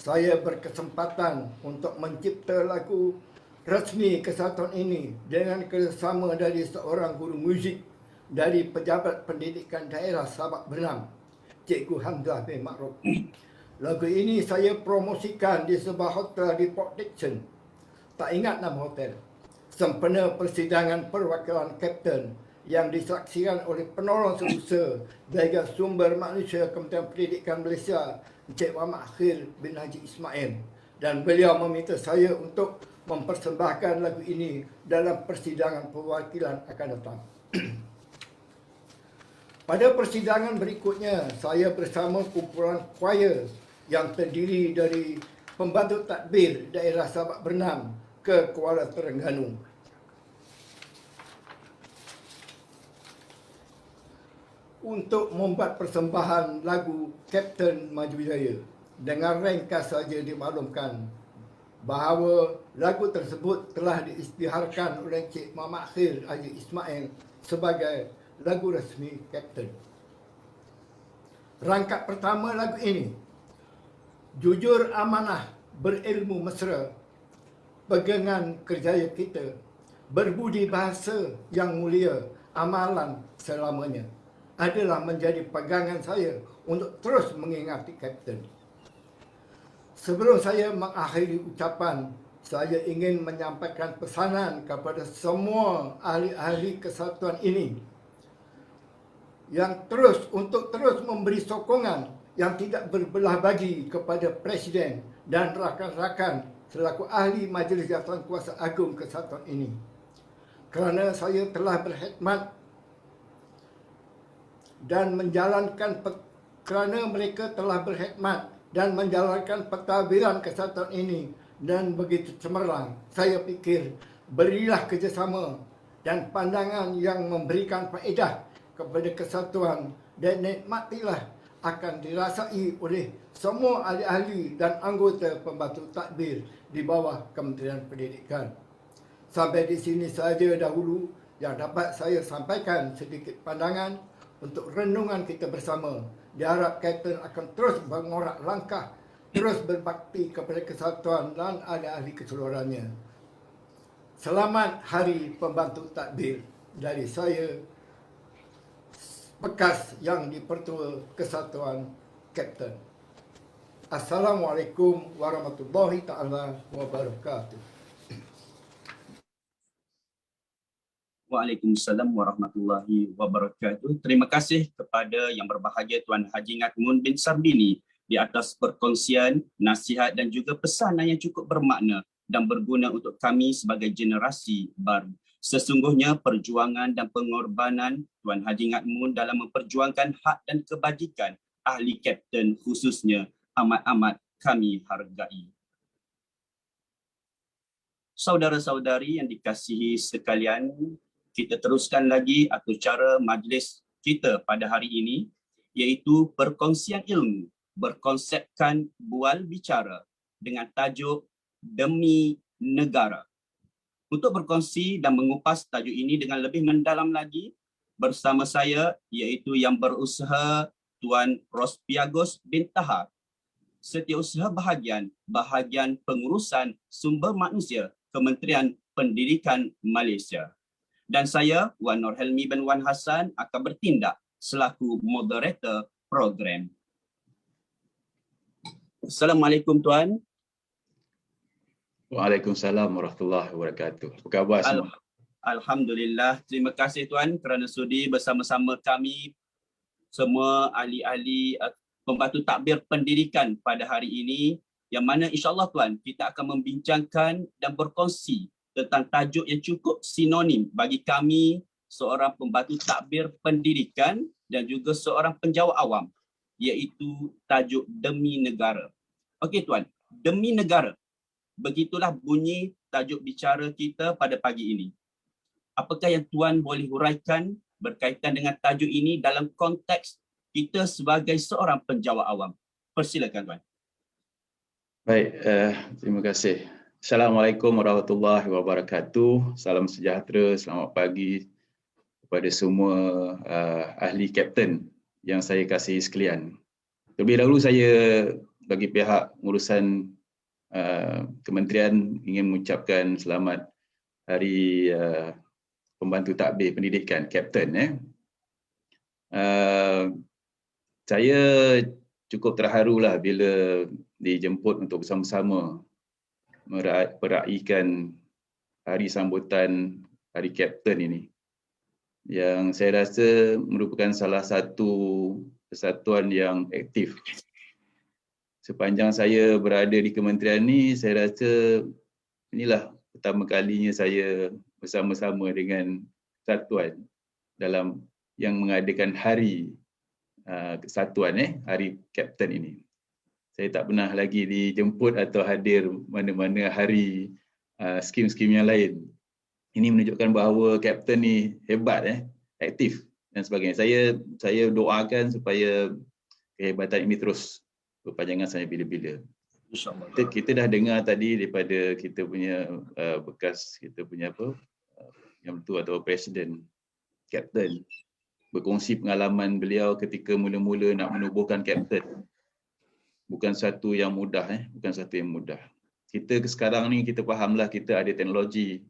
Saya berkesempatan untuk mencipta lagu resmi kesatuan ini dengan kerjasama dari seorang guru muzik dari Pejabat Pendidikan Daerah Sabak Bernam, Cikgu Hamzah bin Ma'ruf. Lagu ini saya promosikan di sebuah hotel di Port Dickson. Tak ingat nama hotel. Sempena persidangan perwakilan kapten yang disaksikan oleh penolong seusaha Bahagian Sumber Manusia Kementerian Pendidikan Malaysia, Encik Muhammad Akhil bin Haji Ismail, dan beliau meminta saya untuk mempersembahkan lagu ini dalam persidangan perwakilan akan datang. Pada persidangan berikutnya, saya bersama kumpulan choir yang terdiri dari pembantu tadbir daerah Sabak Bernam ke Kuala Terengganu. Untuk membuat persembahan lagu Kapten Maju Jaya, dengan ringkas saja dimaklumkan bahawa lagu tersebut telah diisytiharkan oleh Encik Muhammad Akhil Haji Ismail sebagai lagu resmi kapten. Rangkap pertama lagu ini, Jujur Amanah Berilmu Mesra, Pegangan Kerjaya Kita, berbudi bahasa yang mulia, amalan selamanya adalah menjadi pegangan saya untuk terus mengingati Kapten. Sebelum saya mengakhiri ucapan, saya ingin menyampaikan pesanan kepada semua ahli-ahli kesatuan ini yang untuk terus memberi sokongan yang tidak berbelah bagi kepada Presiden dan rakan-rakan selaku ahli Majlis Jawatankuasa Agung Kesatuan ini. Kerana saya telah berkhidmat dan menjalankan kerana mereka telah berkhidmat dan menjalankan pentadbiran kesatuan ini dan begitu cemerlang, saya fikir berilah kerjasama dan pandangan yang memberikan faedah kepada kesatuan dan nikmatilah akan dirasai oleh semua ahli-ahli dan anggota pembantu tadbir di bawah Kementerian Pendidikan. Sampai di sini saja dahulu yang dapat saya sampaikan sedikit pandangan untuk renungan kita bersama. Diharap Kapten akan terus mengorak langkah, terus berbakti kepada kesatuan dan ahli-ahli keseluruhannya. Selamat Hari Pembantu Tadbir dari saya, bekas yang di-Pertua Kesatuan Kapten. Assalamualaikum warahmatullahi taala wabarakatuh. Waalaikumsalam warahmatullahi wabarakatuh. Terima kasih kepada Yang Berbahagia Tuan Haji Ngatmun bin Sarbini di atas perkongsian, nasihat dan juga pesanan yang cukup bermakna dan berguna untuk kami sebagai generasi baru. Sesungguhnya perjuangan dan pengorbanan Tuan Haji Ngatmun dalam memperjuangkan hak dan kebajikan ahli Kapten khususnya amat-amat kami hargai. Saudara-saudari yang dikasihi sekalian, kita teruskan lagi acara majlis kita pada hari ini, iaitu perkongsian ilmu berkonsepkan bual bicara dengan tajuk Demi Negara. Untuk berkongsi dan mengupas tajuk ini dengan lebih mendalam lagi, bersama saya iaitu Yang Berusaha Tuan Rospiagos bin Tahar, Setiausaha Bahagian Pengurusan Sumber Manusia Kementerian Pendidikan Malaysia. Dan saya, Wan Nur Helmi bin Wan Hassan, akan bertindak selaku moderator program. Assalamualaikum Tuan. Waalaikumsalam warahmatullahi wabarakatuh. Apa khabar semua? Alhamdulillah. Terima kasih Tuan kerana sudi bersama-sama kami semua ahli-ahli pembantu takbir pendidikan pada hari ini, yang mana insya-Allah Tuan kita akan membincangkan dan berkongsi tentang tajuk yang cukup sinonim bagi kami seorang pembantu takbir pendidikan dan juga seorang penjawat awam, iaitu tajuk Demi Negara. Okey Tuan, Demi Negara. Begitulah bunyi tajuk bicara kita pada pagi ini. Apakah yang Tuan boleh huraikan berkaitan dengan tajuk ini dalam konteks kita sebagai seorang penjawat awam? Persilakan Tuan. Baik, terima kasih. Assalamualaikum warahmatullahi wabarakatuh. Salam sejahtera, selamat pagi kepada semua ahli Kapten yang saya kasihi sekalian. Terlebih dahulu saya bagi pihak urusan kementerian ingin mengucapkan selamat Hari Pembantu Takbir Pendidikan Kapten. Saya cukup terharulah bila dijemput untuk bersama-sama meraihkan hari sambutan Hari Kapten ini, yang saya rasa merupakan salah satu persatuan yang aktif. Sepanjang saya berada di kementerian ini, saya rasa inilah pertama kalinya saya bersama-sama dengan kesatuan dalam yang mengadakan hari kesatuan, Hari Kapten ini. Saya tak pernah lagi dijemput atau hadir mana-mana hari skim-skim yang lain. Ini menunjukkan bahawa Kapten ni hebat, aktif dan sebagainya. Saya doakan supaya kehebatan ini terus berpanjangan sampai bila-bila. InsyaAllah. Kita dah dengar tadi daripada kita punya bekas, kita punya yang tu atau Presiden Kapten berkongsi pengalaman beliau ketika mula-mula nak menubuhkan Kapten. Bukan satu yang mudah, bukan satu yang mudah. Kita sekarang ni kita fahamlah kita ada teknologi,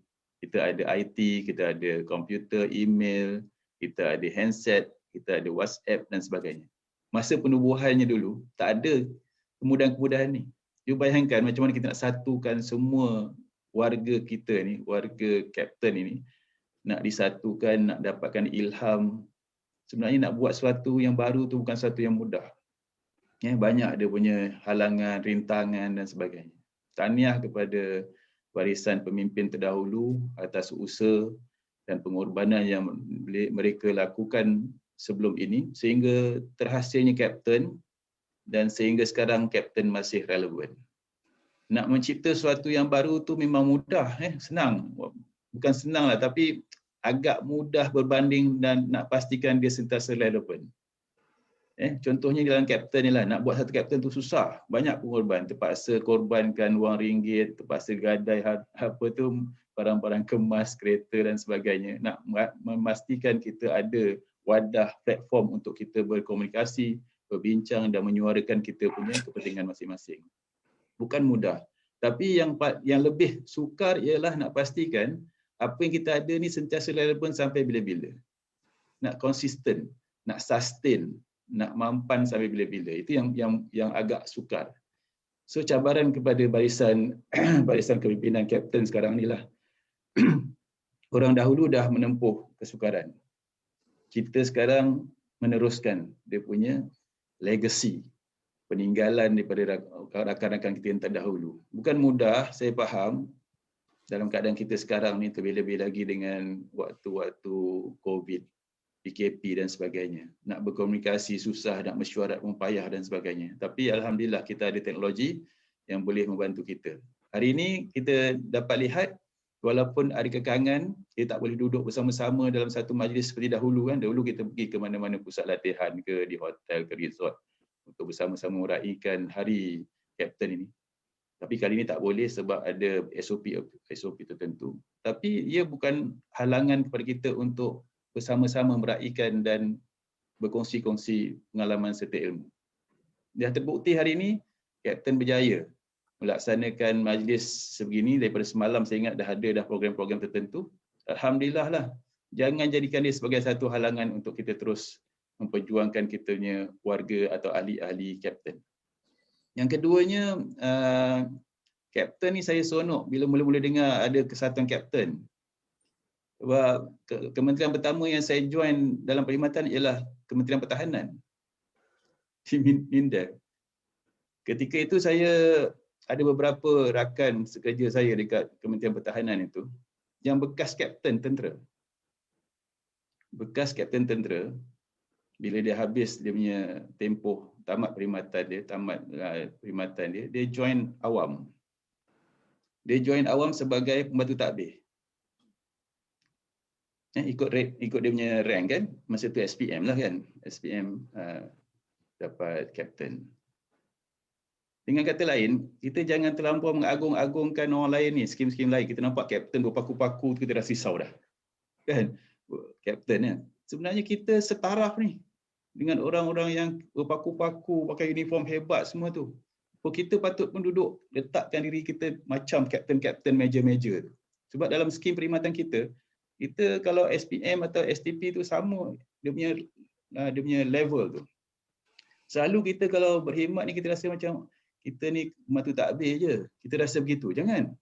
Kita ada IT, kita ada komputer, email, kita ada handset, kita ada WhatsApp dan sebagainya. Masa penubuhannya dulu, tak ada kemudahan-kemudahan ni. You bayangkan macam mana kita nak satukan semua warga kita ni, warga kapten ini, nak disatukan, nak dapatkan ilham. Sebenarnya nak buat sesuatu yang baru tu bukan sesuatu yang mudah. Banyak dia punya halangan, rintangan dan sebagainya. Tahniah kepada warisan pemimpin terdahulu atas usaha dan pengorbanan yang mereka lakukan sebelum ini sehingga terhasilnya kapten dan sehingga sekarang kapten masih relevan. Nak mencipta sesuatu yang baru tu memang mudah, senang. Bukan senang lah, tapi agak mudah berbanding dan nak pastikan dia sentiasa relevan. Contohnya dalam kapten ni lah, nak buat satu kapten tu susah, banyak pengorban, terpaksa korbankan wang ringgit, terpaksa gadai barang-barang kemas, kereta dan sebagainya. Nak memastikan kita ada wadah platform untuk kita berkomunikasi, berbincang dan menyuarakan kita punya kepentingan masing-masing. Bukan mudah. Tapi yang lebih sukar ialah nak pastikan apa yang kita ada ni sentiasa relevan sampai bila-bila. Nak konsisten, nak sustain, nak mampan sampai bila-bila. Itu yang agak sukar. So cabaran kepada barisan kepimpinan kapten sekarang ni lah. Orang dahulu dah menempuh kesukaran. Kita sekarang meneruskan dia punya legacy, peninggalan daripada rakan-rakan kita yang terdahulu. Bukan mudah, saya faham. Dalam keadaan kita sekarang ni terlebih-lebih lagi dengan waktu-waktu COVID, PKP dan sebagainya. Nak berkomunikasi susah, nak mesyuarat pun payah dan sebagainya. Tapi alhamdulillah kita ada teknologi yang boleh membantu kita. Hari ini kita dapat lihat walaupun ada kekangan, kita tak boleh duduk bersama-sama dalam satu majlis seperti dahulu kan. Dahulu kita pergi ke mana-mana pusat latihan ke, di hotel ke resort untuk bersama-sama meraihkan hari kapten ini. Tapi kali ini tak boleh sebab ada SOP tertentu. Tapi ia bukan halangan kepada kita untuk bersama-sama meraihkan dan berkongsi-kongsi pengalaman serta ilmu. Dah terbukti hari ini, kapten berjaya melaksanakan majlis sebegini. Daripada semalam saya ingat dah ada program-program tertentu. Alhamdulillah lah. Jangan jadikan dia sebagai satu halangan untuk kita terus memperjuangkan kita punya warga atau ahli-ahli kapten. Yang keduanya, kapten ni saya seronok bila mula-mula dengar ada kesatuan kapten. Sebab kementerian pertama yang saya join dalam perkhidmatan ialah Kementerian Pertahanan di Mindef. Ketika itu saya ada beberapa rakan sekerja saya dekat Kementerian Pertahanan itu yang bekas kapten tentera. Bekas kapten tentera, bila dia habis dia punya tempoh, tamat perkhidmatan dia, dia join awam. Dia join awam sebagai pembantu takbir. Ikut dia punya rank kan, masa tu SPM lah kan, SPM dapat kapten. Dengan kata lain, kita jangan terlampau mengagung-agungkan orang lain ni, skim-skim lain. Kita nampak kapten berpaku-paku, kita dah risau dah. Kan? Kapten kan. Sebenarnya kita setaraf ni dengan orang-orang yang berpaku-paku, pakai uniform hebat semua tu. Kita patut pun duduk, letakkan diri kita macam kapten-kapten meja-meja tu. Sebab dalam skim perkhidmatan kita kalau SPM atau STP tu sama dia punya level tu. Selalu kita kalau berkhidmat ni kita rasa macam kita ni pembantu takbir je. Kita rasa begitu. Jangan.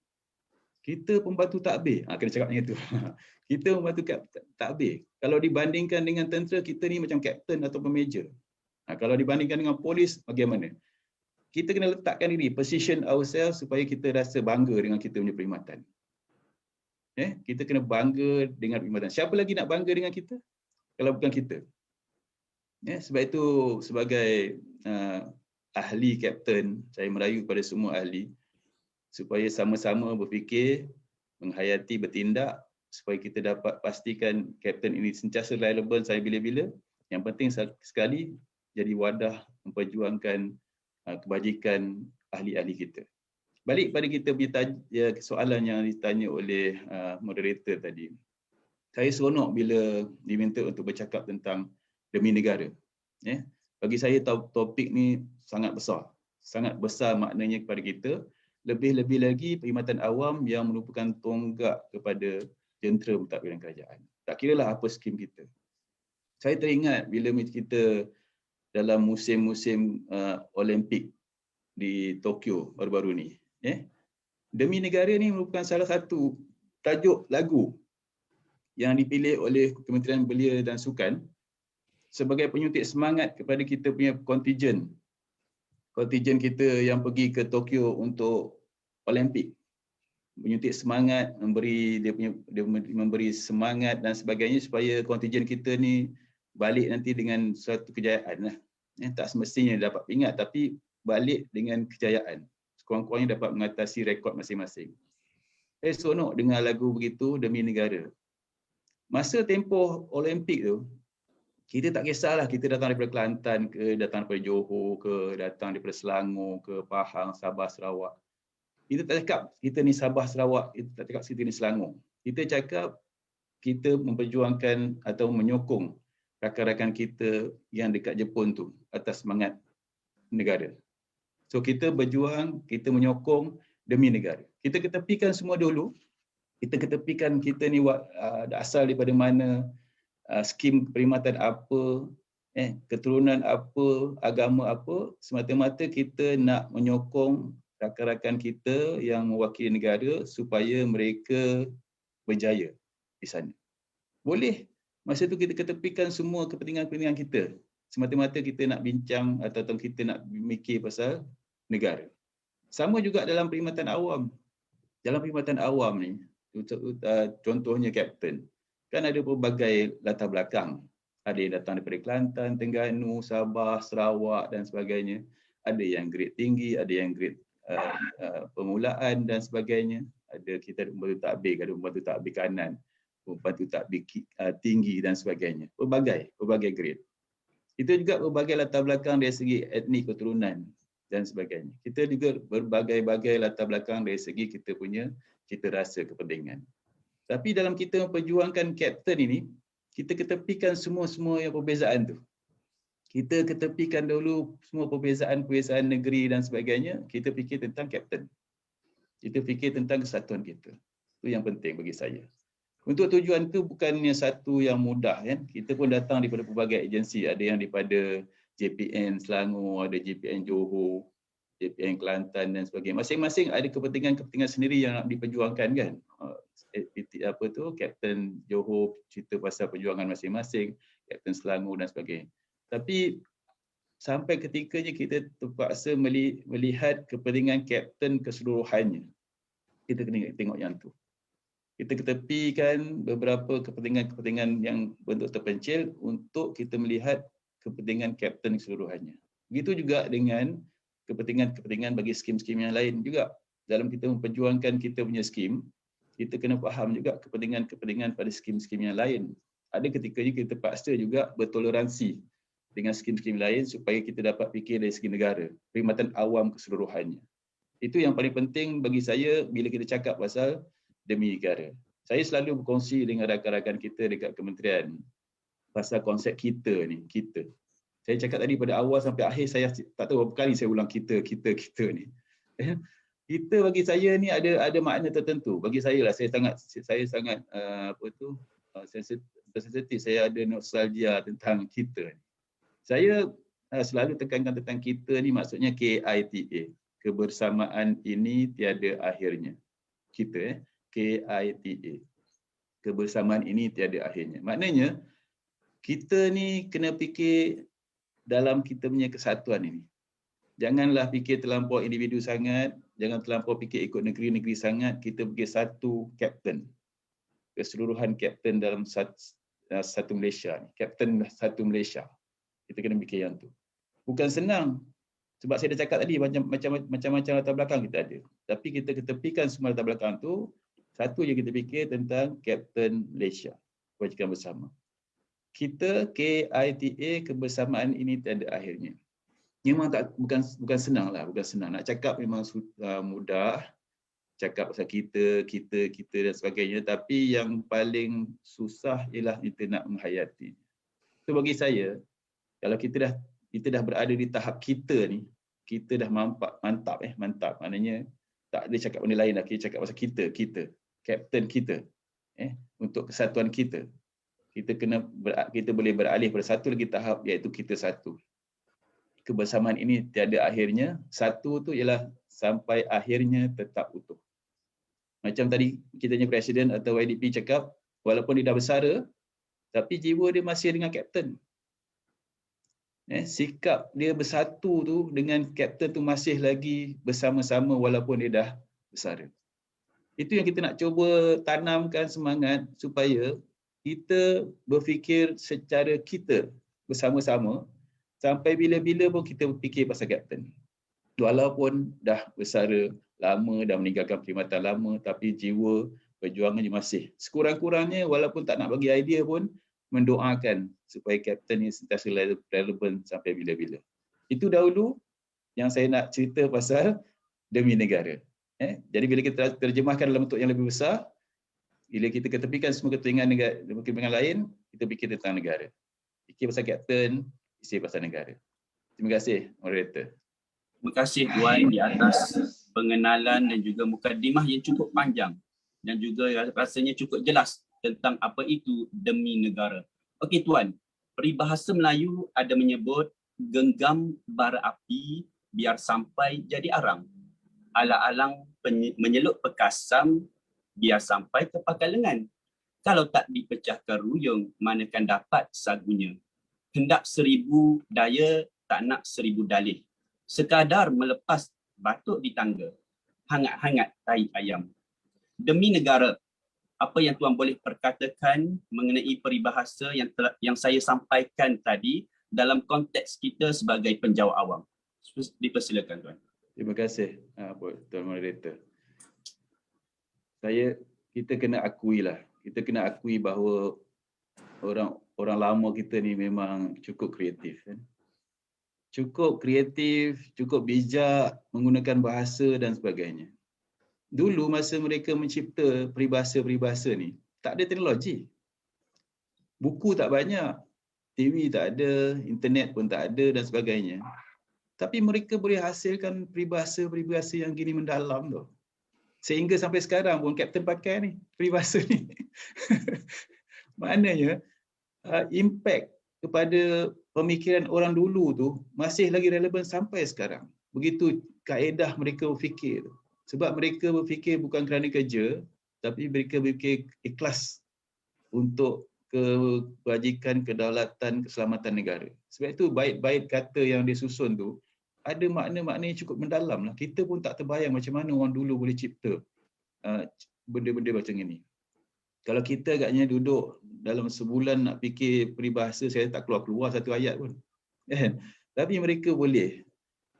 Kita pembantu takbir. Kena cakap macam tu. Kita pembantu takbir. Kalau dibandingkan dengan tentera, kita ni macam kapten atau pemeja. Kalau dibandingkan dengan polis, bagaimana? Kita kena letakkan diri, position ourselves supaya kita rasa bangga dengan kita punya perkhidmatan. Kita kena bangga dengan perkhidmatan. Siapa lagi nak bangga dengan kita kalau bukan kita? Sebab itu sebagai ahli kapten, saya merayu kepada semua ahli supaya sama-sama berfikir, menghayati, bertindak supaya kita dapat pastikan kapten ini sentiasa relevan sampai bila-bila. Yang penting sekali jadi wadah memperjuangkan kebajikan ahli-ahli kita. Balik pada kita punya soalan yang ditanya oleh moderator tadi. Saya seronok bila diminta untuk bercakap tentang demi negara. Bagi saya topik ni sangat besar. Sangat besar maknanya kepada kita Lebih-lebih lagi perkhidmatan awam yang merupakan tonggak kepada jentera pentadbiran kerajaan. Tak kiralah apa skim kita. Saya teringat bila kita dalam musim-musim Olimpik di Tokyo baru-baru ni. Demi Negara ni merupakan salah satu tajuk lagu yang dipilih oleh Kementerian Belia dan Sukan sebagai penyuntik semangat kepada kita punya kontingen kita yang pergi ke Tokyo untuk Olimpik. Menyuntik semangat, memberi semangat dan sebagainya supaya kontingen kita ni balik nanti dengan suatu kejayaan lah. Tak semestinya dapat pingat tapi balik dengan kejayaan. Sekurang-kurangnya dapat mengatasi rekod masing-masing. Seronok dengar lagu begitu demi negara. Masa tempoh Olimpik tu, kita tak kisahlah kita datang daripada Kelantan ke, datang daripada Johor ke, datang daripada Selangor ke, Pahang, Sabah, Sarawak. Kita tak cakap kita ni Sabah, Sarawak, kita tak cakap kita ni Selangor. Kita cakap kita memperjuangkan atau menyokong rakan-rakan kita yang dekat Jepun tu atas semangat negara. So kita berjuang, kita menyokong demi negara. Kita ketepikan semua dulu. Kita ketepikan kita ni asal daripada mana, skim perkhidmatan apa, keturunan apa, agama apa, semata-mata kita nak menyokong rakan-rakan kita yang mewakili negara supaya mereka berjaya di sana. Boleh masa tu kita ketepikan semua kepentingan-kepentingan kita, semata-mata kita nak bincang atau kita nak mikir pasal negara. Sama juga dalam perkhidmatan awam. Dalam perkhidmatan awam ni, contohnya kapten, kan ada pelbagai latar belakang. Ada yang datang daripada Kelantan, Terengganu, Sabah, Sarawak dan sebagainya. Ada yang grade tinggi, ada yang grade permulaan dan sebagainya. Ada kita ada pembantu takbir, ada pembantu takbir kanan, pembantu takbir tinggi dan sebagainya. Pelbagai grade. Itu juga berbagai latar belakang dari segi etnik keturunan dan sebagainya. Kita juga berbagai-bagai latar belakang dari segi kita punya cita rasa kepentingan. Tapi dalam kita memperjuangkan kapten ini, kita ketepikan semua yang perbezaan tu. Kita ketepikan dulu semua perbezaan negeri dan sebagainya, kita fikir tentang kapten. Kita fikir tentang kesatuan kita. Itu yang penting bagi saya. Untuk tujuan tu bukannya satu yang mudah kan. Kita pun datang daripada pelbagai agensi, ada yang daripada JPN Selangor, ada JPN Johor, JPN Kelantan dan sebagainya. Masing-masing ada kepentingan-kepentingan sendiri yang nak diperjuangkan kan. Kapten Johor cerita pasal perjuangan masing-masing, Kapten Selangor dan sebagainya. Tapi sampai ketikanya kita terpaksa melihat kepentingan kapten keseluruhannya. Kita kena tengok yang tu. Kita ketepikan beberapa kepentingan-kepentingan yang bentuk terpencil untuk kita melihat kepentingan kapten keseluruhannya. Begitu juga dengan kepentingan-kepentingan bagi skim-skim yang lain juga. Dalam kita memperjuangkan kita punya skim, kita kena faham juga kepentingan-kepentingan pada skim-skim yang lain. Ada ketikanya kita terpaksa juga bertoleransi dengan skim-skim lain supaya kita dapat fikir dari segi negara, perkhidmatan awam keseluruhannya. Itu yang paling penting bagi saya bila kita cakap pasal demi negara. Saya selalu berkongsi dengan rakan-rakan kita dekat kementerian pasal konsep kita ni, kita. Saya cakap tadi pada awal sampai akhir, saya tak tahu berapa kali saya ulang kita ni. Kita bagi saya ni ada makna tertentu. Bagi saya lah, saya sangat sensitif, saya ada nostalgia tentang kita ni. Saya selalu tekankan tentang kita ni maksudnya KITA. Kebersamaan ini tiada akhirnya. Kita KITA. Kebersamaan ini tiada akhirnya. Maknanya kita ni kena fikir dalam kita punya kesatuan ini. Janganlah fikir terlampau individu sangat, jangan terlampau fikir ikut negeri-negeri sangat, kita fikir satu kapten. Keseluruhan kapten dalam satu Malaysia ni. Kapten satu Malaysia. Kita kena fikir yang tu. Bukan senang. Sebab saya dah cakap tadi macam-macam latar belakang kita ada. Tapi kita ketepikan semua latar belakang tu, satu je kita fikir tentang Kapten Malaysia. Kebajikan bersama. Kita KITA, kebersamaan ini tiada akhirnya. Memang bukan senang lah, bukan senang. Nak cakap memang mudah. Cakap pasal kita dan sebagainya. Tapi yang paling susah ialah kita nak menghayati. So bagi saya, kalau kita dah berada di tahap kita ni, kita dah mantap. Maknanya Tak ada cakap benda lain lah. Kita cakap pasal kita. Kapten kita. Untuk kesatuan kita. Kita boleh beralih pada satu lagi tahap, iaitu kita satu. Kebersamaan ini tiada akhirnya. Satu tu ialah sampai akhirnya tetap utuh. Macam tadi kita punya Presiden atau YDP cakap, walaupun dia dah bersara, tapi jiwa dia masih dengan Kapten. Sikap dia bersatu tu dengan Kapten tu masih lagi bersama-sama walaupun dia dah bersara. Itu yang kita nak cuba tanamkan semangat supaya kita berfikir secara kita bersama-sama sampai bila-bila pun kita fikir pasal Kapten. Walaupun dah bersara lama, dah meninggalkan perkhidmatan lama, tapi jiwa perjuangannya masih. Sekurang-kurangnya walaupun tak nak bagi idea pun, mendoakan supaya Kapten ni sentiasa relevan sampai bila-bila. Itu dahulu yang saya nak cerita pasal demi negara. Jadi bila kita terjemahkan dalam bentuk yang lebih besar, bila kita ketepikan semua kepentingan lain, kita fikir tentang negara. Fikir pasal Kapten, fikir pasal negara. Terima kasih, moderator. Terima kasih Tuan di atas pengenalan dan juga mukadimah yang cukup panjang dan juga rasanya cukup jelas tentang apa itu demi negara. Okey Tuan, peribahasa Melayu ada menyebut genggam bara api biar sampai jadi arang. Alang-alang menyelut pekasam biar sampai ke pangkal lengan. Kalau tak dipecahkan ruyung, manakan dapat sagunya. Hendak 1000 daya, tak nak 1000 dalih. Sekadar melepas batuk di tangga, hangat-hangat tai ayam. Demi negara, apa yang Tuan boleh perkatakan mengenai peribahasa yang saya sampaikan tadi dalam konteks kita sebagai penjawat awam? Dipersilakan Tuan. Terima kasih Tuan Moderator. Kita kena akui bahawa orang lama kita ni memang cukup kreatif. Cukup kreatif, cukup bijak menggunakan bahasa dan sebagainya. Dulu masa mereka mencipta peribahasa-peribahasa ni, tak ada teknologi. Buku tak banyak, TV tak ada, internet pun tak ada dan sebagainya. Tapi mereka boleh hasilkan peribahasa-peribahasa yang gini mendalam tu. Sehingga sampai sekarang pun Kapten pakai ni, peribahasa ni. Maknanya, impact kepada pemikiran orang dulu tu masih lagi relevan sampai sekarang. Begitu kaedah mereka berfikir tu. Sebab mereka berfikir bukan kerana kerja, tapi mereka berfikir ikhlas untuk kebajikan, kedaulatan, keselamatan negara. Sebab itu bait-bait kata yang disusun tu ada makna-makna yang cukup mendalam lah. Kita pun tak terbayang macam mana orang dulu boleh cipta benda-benda macam ini. Kalau kita agaknya duduk dalam sebulan nak fikir peribahasa, saya tak keluar-keluar satu ayat pun. Tapi mereka boleh.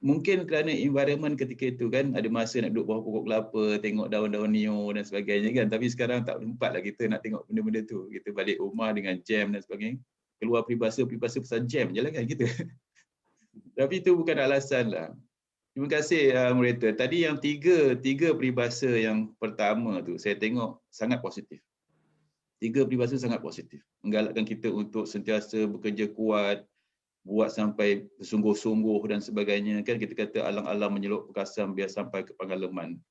Mungkin kerana environment ketika itu kan, ada masa nak duduk bawah pokok kelapa, tengok daun-daun nio dan sebagainya kan. Tapi sekarang tak sempat lah kita nak tengok benda-benda tu. Kita balik rumah dengan jam dan sebagainya. Keluar peribahasa pasal jam je lah kan kita. Tapi itu bukan alasan lah. Terima kasih moderator. Tadi yang tiga peribahasa yang pertama tu, saya tengok sangat positif. 3 peribahasa sangat positif. Menggalakkan kita untuk sentiasa bekerja kuat, buat sampai bersungguh-sungguh dan sebagainya. Kan kita kata alang-alang menyelut pekasam biar sampai ke pangkal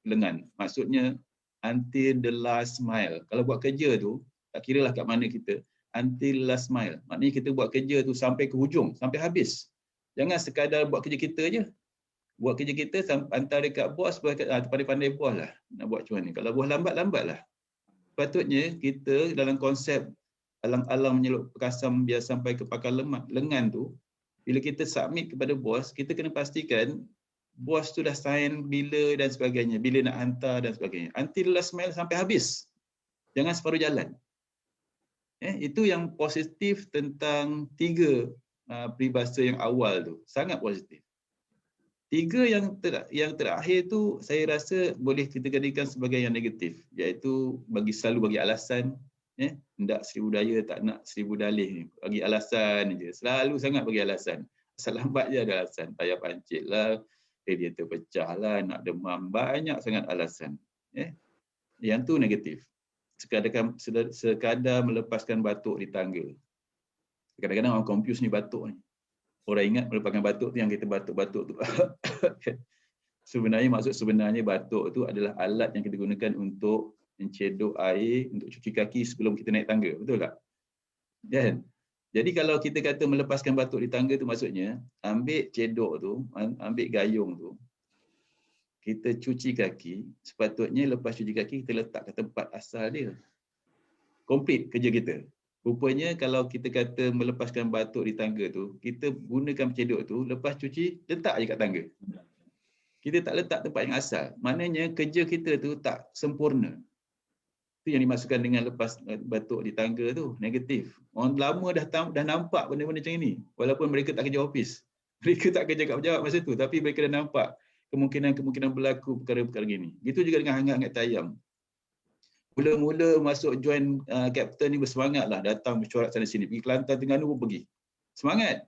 lengan. Maksudnya until the last mile. Kalau buat kerja tu, tak kira lah kat mana kita, until last mile. Maknanya kita buat kerja tu sampai ke hujung, sampai habis. Jangan sekadar buat kerja kita je. Buat kerja kita hantar dekat bos, pandai-pandai bos lah nak buat macam mana. Kalau bos lambat lah. Patutnya kita dalam konsep alang-alang menyelut pekasam biar sampai ke pangkal lengan tu, bila kita submit kepada bos, kita kena pastikan bos tu dah sign bila dan sebagainya, bila nak hantar dan sebagainya. Until last mile sampai habis. Jangan separuh jalan. Itu yang positif tentang 3 peribahasa yang awal tu. Sangat positif. 3 yang terakhir tu saya rasa boleh kita jadikan sebagai yang negatif, iaitu selalu bagi alasan, hendak 1000 daya tak nak 1000 dalih ni. Bagi alasan je, selalu sangat bagi alasan. Asal lambat je ada alasan, tayar pancit lah, radiator pecah lah, nak demam, banyak sangat alasan. Yang tu negatif. Sekadar melepaskan batuk di tangga. Kadang-kadang orang confuse ni batuk ni. Orang ingat melepaskan batuk tu yang kita batuk-batuk tu. Sebenarnya maksud sebenarnya batuk tu adalah alat yang kita gunakan untuk mencedok air untuk cuci kaki sebelum kita naik tangga, betul tak? Kan? Jadi kalau kita kata melepaskan batuk di tangga tu maksudnya ambil cedok tu, ambil gayung tu, kita cuci kaki, sepatutnya lepas cuci kaki kita letak ke tempat asal dia. Komplit kerja kita. Rupanya kalau kita kata melepaskan batuk di tangga tu, kita gunakan cedok tu, lepas cuci, letak je kat tangga. Kita tak letak tempat yang asal. Maknanya kerja kita tu tak sempurna. Itu yang dimaksudkan dengan lepas batuk di tangga tu, negatif. Orang lama dah nampak benda-benda macam ini. Walaupun mereka tak kerja office. Mereka tak kerja kat pejabat masa tu, tapi mereka dah nampak kemungkinan-kemungkinan berlaku perkara-perkara gini. Gitu juga dengan hangat-hangat tayam. Mula-mula masuk join kapten ni bersemangat lah, datang bercorak sana sini, pergi Kelantan Terengganu pun pergi. Semangat.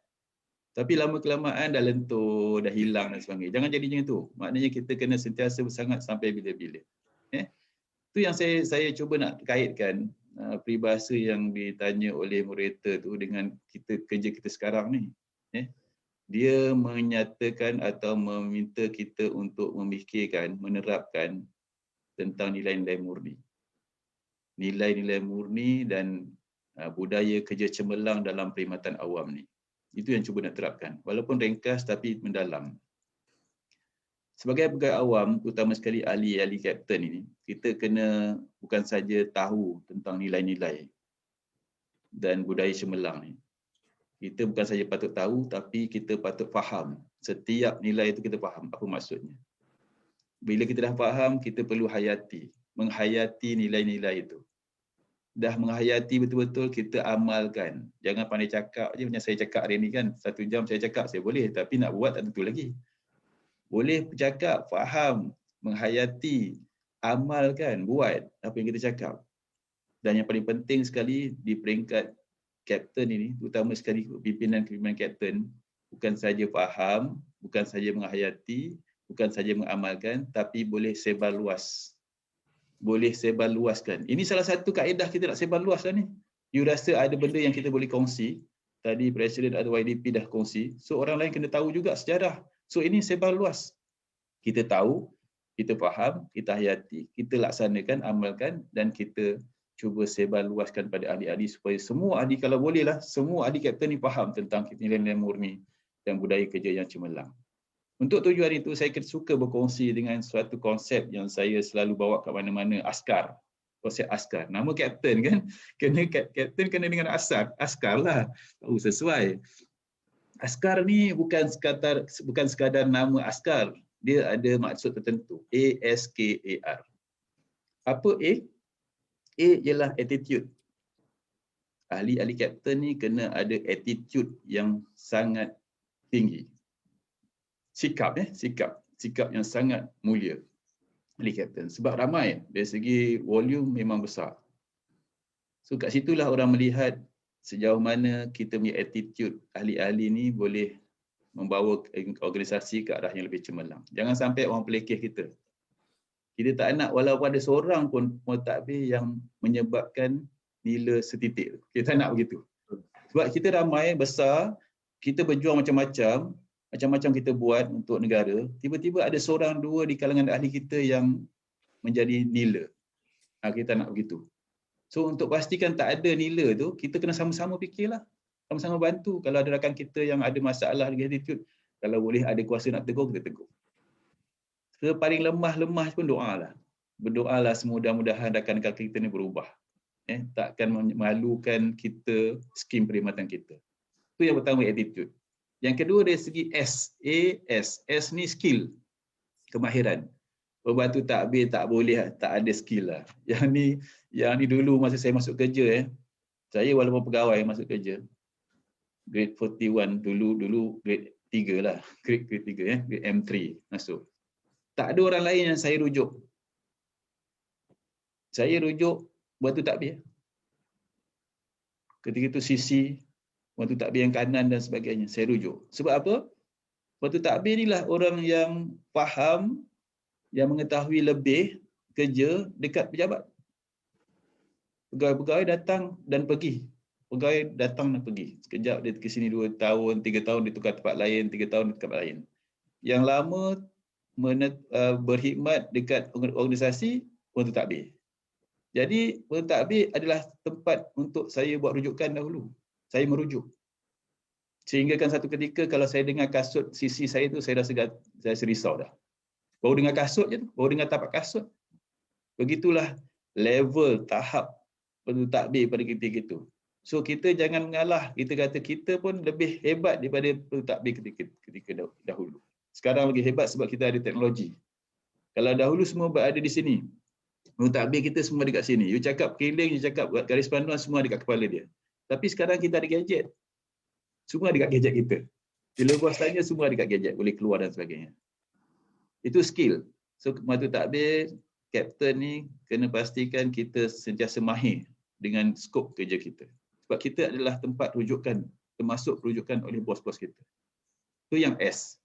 Tapi lama kelamaan dah lentur, dah hilang dan sebagainya. Jangan jadi macam tu. Maknanya kita kena sentiasa bersangat sampai bila-bila. Itu yang saya cuba nak kaitkan peribahasa yang ditanya oleh moderator tu dengan kerja kita sekarang ni. Dia menyatakan atau meminta kita untuk memikirkan, menerapkan tentang nilai-nilai murni. Nilai-nilai murni dan budaya kerja cemerlang dalam perkhidmatan awam ni. Itu yang cuba nak terapkan. Walaupun ringkas tapi mendalam. Sebagai pegawai awam, terutama sekali ahli-ahli kapten ini, kita kena bukan saja tahu tentang nilai-nilai dan budaya cemerlang ni. Kita bukan saja patut tahu, tapi kita patut faham. Setiap nilai itu kita faham apa maksudnya. Bila kita dah faham, kita perlu hayati. Menghayati nilai-nilai itu. Dah menghayati betul-betul, kita amalkan. Jangan pandai cakap je macam saya cakap hari ni kan. 1 jam saya cakap, saya boleh. Tapi nak buat tak tentu lagi. Boleh bercakap, faham, menghayati, amalkan, buat apa yang kita cakap. Dan yang paling penting sekali di peringkat kapten ini, terutama sekali pimpinan kapten, bukan saja faham, bukan saja menghayati, bukan saja mengamalkan, tapi boleh sebar luas. Boleh sebar luaskan. Ini salah satu kaedah kita nak sebar luas lah ni. You rasa ada benda yang kita boleh kongsi, tadi Presiden atau YDP dah kongsi, so orang lain kena tahu juga sejarah. So ini sebar luas. Kita tahu, kita faham, kita hayati, kita laksanakan, amalkan dan kita cuba sebar luaskan pada ahli-ahli supaya semua ahli, kalau bolehlah, semua ahli kapten ni faham tentang nilai-nilai murni dan budaya kerja yang cemerlang. Untuk tujuan itu, saya suka berkongsi dengan suatu konsep yang saya selalu bawa ke mana-mana, askar. Konsep askar. Nama kapten kan, kapten kena dengan askar lah. Tahu sesuai. Askar ni bukan sekadar nama askar. Dia ada maksud tertentu. A-S-K-A-R. Apa A? A ialah attitude. Ahli-ahli kapten ni kena ada attitude yang sangat tinggi. Sikap yang sangat mulia ahli kapten. Sebab ramai, dari segi volume memang besar. So kat situlah orang melihat sejauh mana kita punya attitude ahli-ahli ni boleh membawa organisasi ke arah yang lebih cemerlang. Jangan sampai orang pelekeh kita. Kita tak nak walaupun ada seorang pun mentadbir yang menyebabkan nila setitik. Kita tak nak begitu. Sebab kita ramai, besar, kita berjuang macam-macam kita buat untuk negara, tiba-tiba ada seorang dua di kalangan ahli kita yang menjadi nila. Kita nak begitu. So untuk pastikan tak ada nila tu, kita kena sama-sama fikirlah. Sama-sama bantu. Kalau ada rakan kita yang ada masalah dengan attitude, kalau boleh ada kuasa nak tegur, kita tegur. Paling lemah pun doalah. Berdoalah semudah-mudahan rakan-rakan kita ni berubah. Takkan memalukan kita, skim perkhidmatan kita. Itu yang pertama, attitude. Yang kedua dari segi S. S ni skill, kemahiran. Pembantu takbir tak boleh, tak ada skill lah. Yang ni dulu masa saya masuk kerja, saya walaupun pegawai masuk kerja, grade 41, dulu grade 3 lah, grade 3 grade M3 masuk. Tak ada orang lain yang saya rujuk. Saya rujuk pembantu takbir. Ketika itu sisi pembantu takbir yang kanan dan sebagainya, saya rujuk. Sebab apa? Pembantu takbir inilah orang yang faham, yang mengetahui lebih kerja dekat pejabat. Pegawai-pegawai datang dan pergi. Pegawai datang dan pergi. Sekejap dia ke sini 2 tahun, 3 tahun dia tukar tempat lain, 3 tahun dia tukar tempat lain. Yang lama berkhidmat dekat organisasi pentadbir. Jadi pentadbir adalah tempat untuk saya buat rujukan dahulu. Saya merujuk. Sehingga kan satu ketika kalau saya dengar kasut sisi saya tu, saya rasa risau dah. Baru dengar kasut je tu, baru dengar tapak kasut. Begitulah level tahap pentadbir pada ketika itu. So kita jangan mengalah, kita kata kita pun lebih hebat daripada pentadbir ketika dahulu. Sekarang lagi hebat sebab kita ada teknologi. Kalau dahulu semua berada di sini, pentadbir kita semua dekat sini. You cakap keliling, you cakap garis panduan, semua dekat kepala dia. Tapi sekarang kita ada gadget. Semua dekat gadget kita. Bila bos tanya, semua dekat gadget, boleh keluar dan sebagainya. Itu skill. So pentadbir, kapten ni kena pastikan kita sentiasa mahir dengan skop kerja kita. Sebab kita adalah tempat rujukan, termasuk rujukan oleh bos-bos kita. Itu yang S.